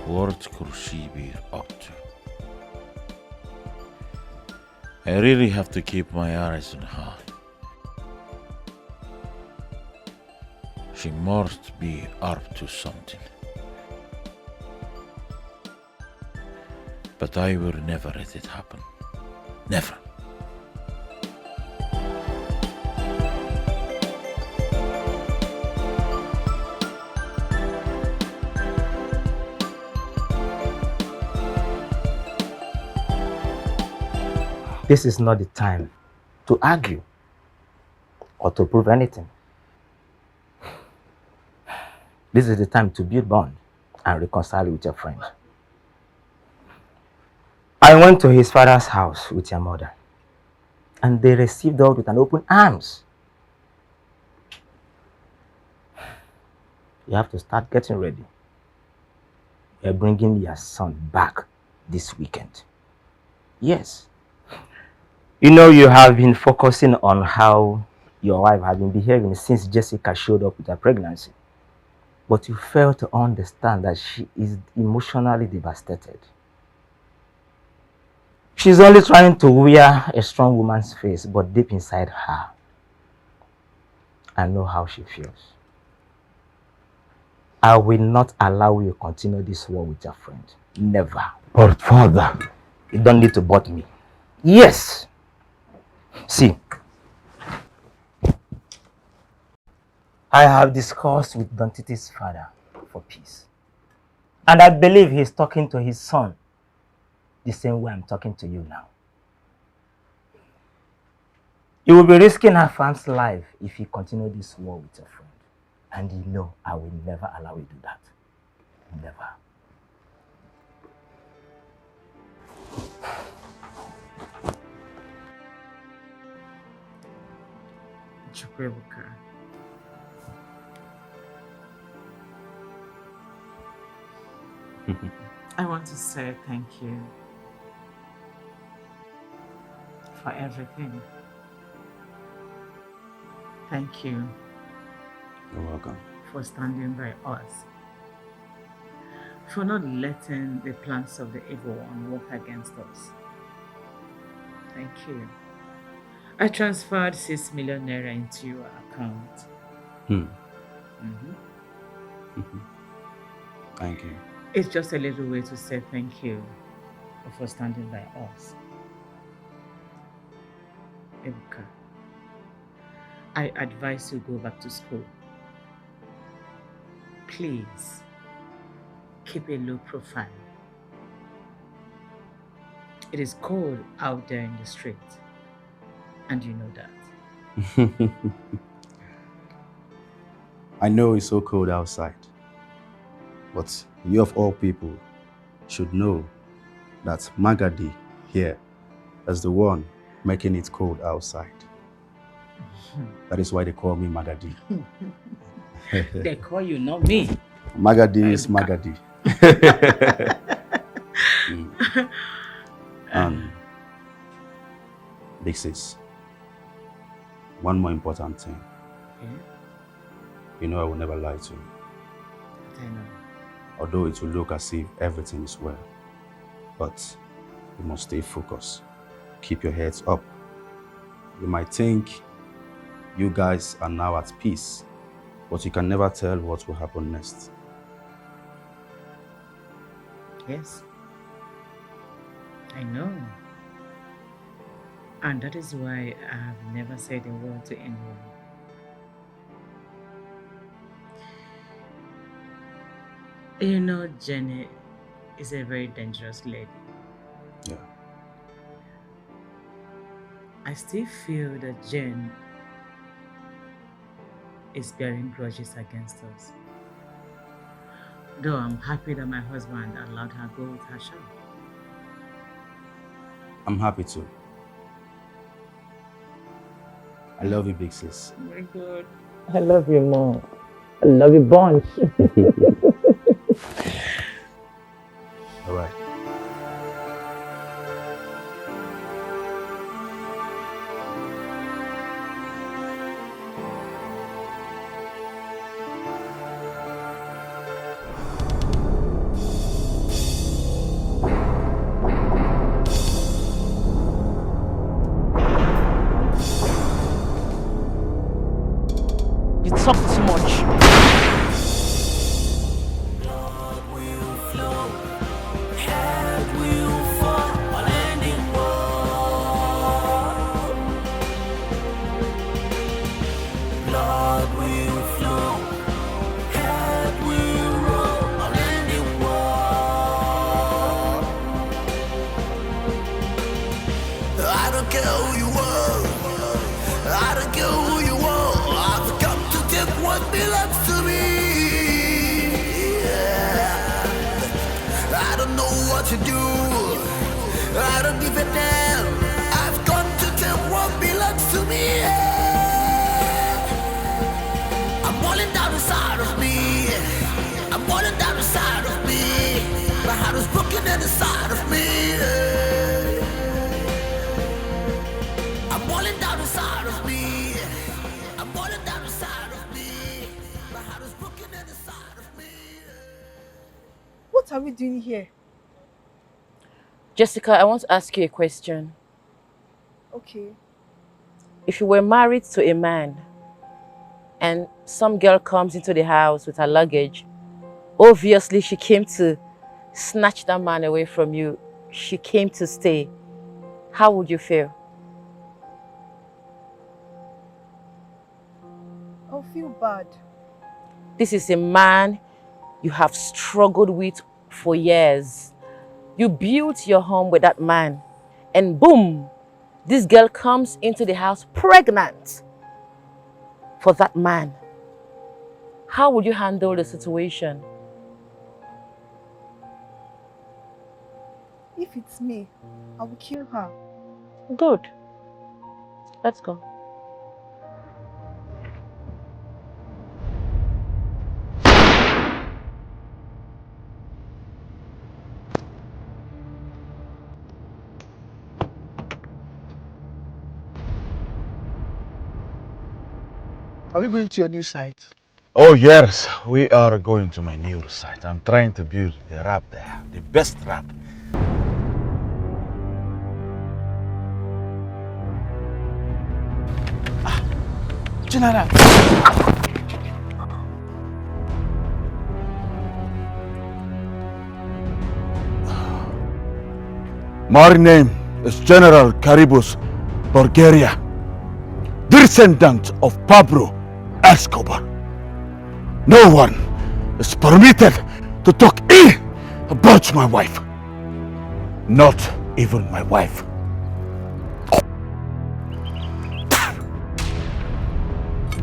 What could she be up to? I really have to keep my eyes on her. She must be up to something. But I will never let it happen. Never. This is not the time to argue or to prove anything. This is the time to build bond and reconcile with your friend. I went to his father's house with your mother, and they received us with an open arms. You have to start getting ready. We're bringing your son back this weekend. Yes. You know, you have been focusing on how your wife has been behaving since Jessica showed up with her pregnancy. But you fail to understand that she is emotionally devastated. She's only trying to wear a strong woman's face, but deep inside her, I know how she feels. I will not allow you to continue this war with your friend. Never. But father, you don't need to butt me. Yes. See, I have discussed with Dontiti's father for peace. And I believe he's talking to his son the same way I'm talking to you now. You will be risking her fam's life if you continue this war with your friend. And you know I will never allow you to do that. Never. Chukwuebuka, I want to say thank you for everything. Thank you You're welcome. for standing by us, for not letting the plans of the evil one work against us. Thank you. I transferred 6 million naira into your account. Thank you. It's just a little way to say thank you for standing by us. Ebuka, I advise you go back to school. Please, keep a low profile. It is cold out there in the street, and you know that. I know it's so cold outside, but you of all people should know that Magadi here is the one making it cold outside. That is why they call me Magadi. They call you, not me. Magadi is Magadi. Big sis, one more important thing. Yeah? You know I will never lie to you. I know. Although it will look as if everything is well, but you must stay focused. Keep your heads up. You might think you guys are now at peace, but you can never tell what will happen next. Yes. I know. And that is why I have never said a word to anyone. You know, Jenny is a very dangerous lady. Yeah. I still feel that Jen is bearing grudges against us. Though I'm happy that my husband allowed her go with her child. I'm happy too. I love you, big sis. Oh my God. I love you more. I love you bunch. All right. You talk too much. I don't care who you are. I don't care who you are. I've come to take what belongs to me. Yeah. I don't know what to do. I don't give a damn. I've come to take what belongs to me. Yeah. I'm falling down inside of me. I'm falling down inside of me. My heart is broken inside of me. Yeah. I'm falling down inside of me. I'm falling down inside of me. My heart is broken inside of me. What are we doing here? Jessica, I want to ask you a question. Okay. If you were married to a man and some girl comes into the house with her luggage, obviously she came to snatch that man away from you. She came to stay. How would you feel? I'll feel bad. This is a man you have struggled with for years. You built your home with that man, and boom, this girl comes into the house pregnant for that man. How would you handle the situation? If it's me, I will kill her. Good. Let's go. Are we going to your new site? Oh yes, we are going to my new site. I'm trying to build a rap there, the best rap. General. My name is General Caribus Bulgaria, descendant of Pablo Escobar. No one is permitted to talk ill about my wife. Not even my wife.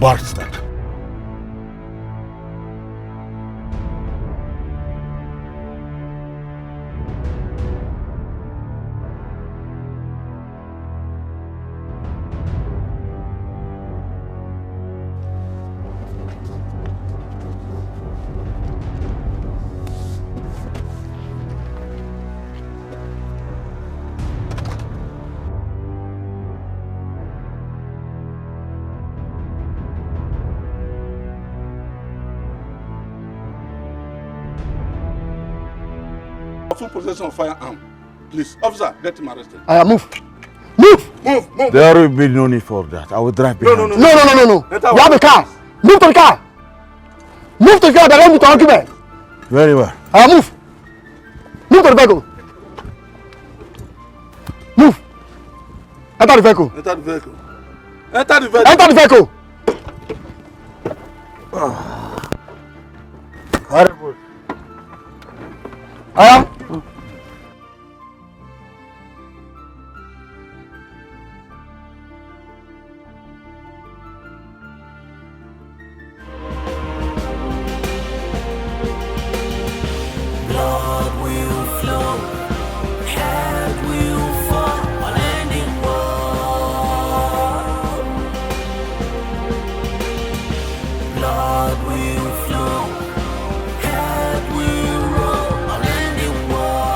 Bastard. Full possession of firearm. Please, officer, get him arrested. Move. Move. Move. There will be no need for that. I will drive behind. No. You have a car. Move to the car. Move to the car. Don't move to argument. Very well. Move. Move to the vehicle. Move. Enter the vehicle. Enter the vehicle. Enter the vehicle. Enter the vehicle. Horrible. Blood will flow, head will fall, unending war. Blood will flow, head will roll, unending war.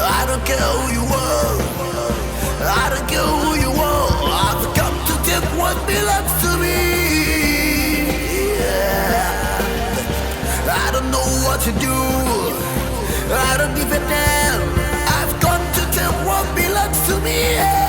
I don't care who you are, I don't care who you are. I've come to take what belongs to me. I don't know what to do, I don't give a damn. I've got to take what belongs to me.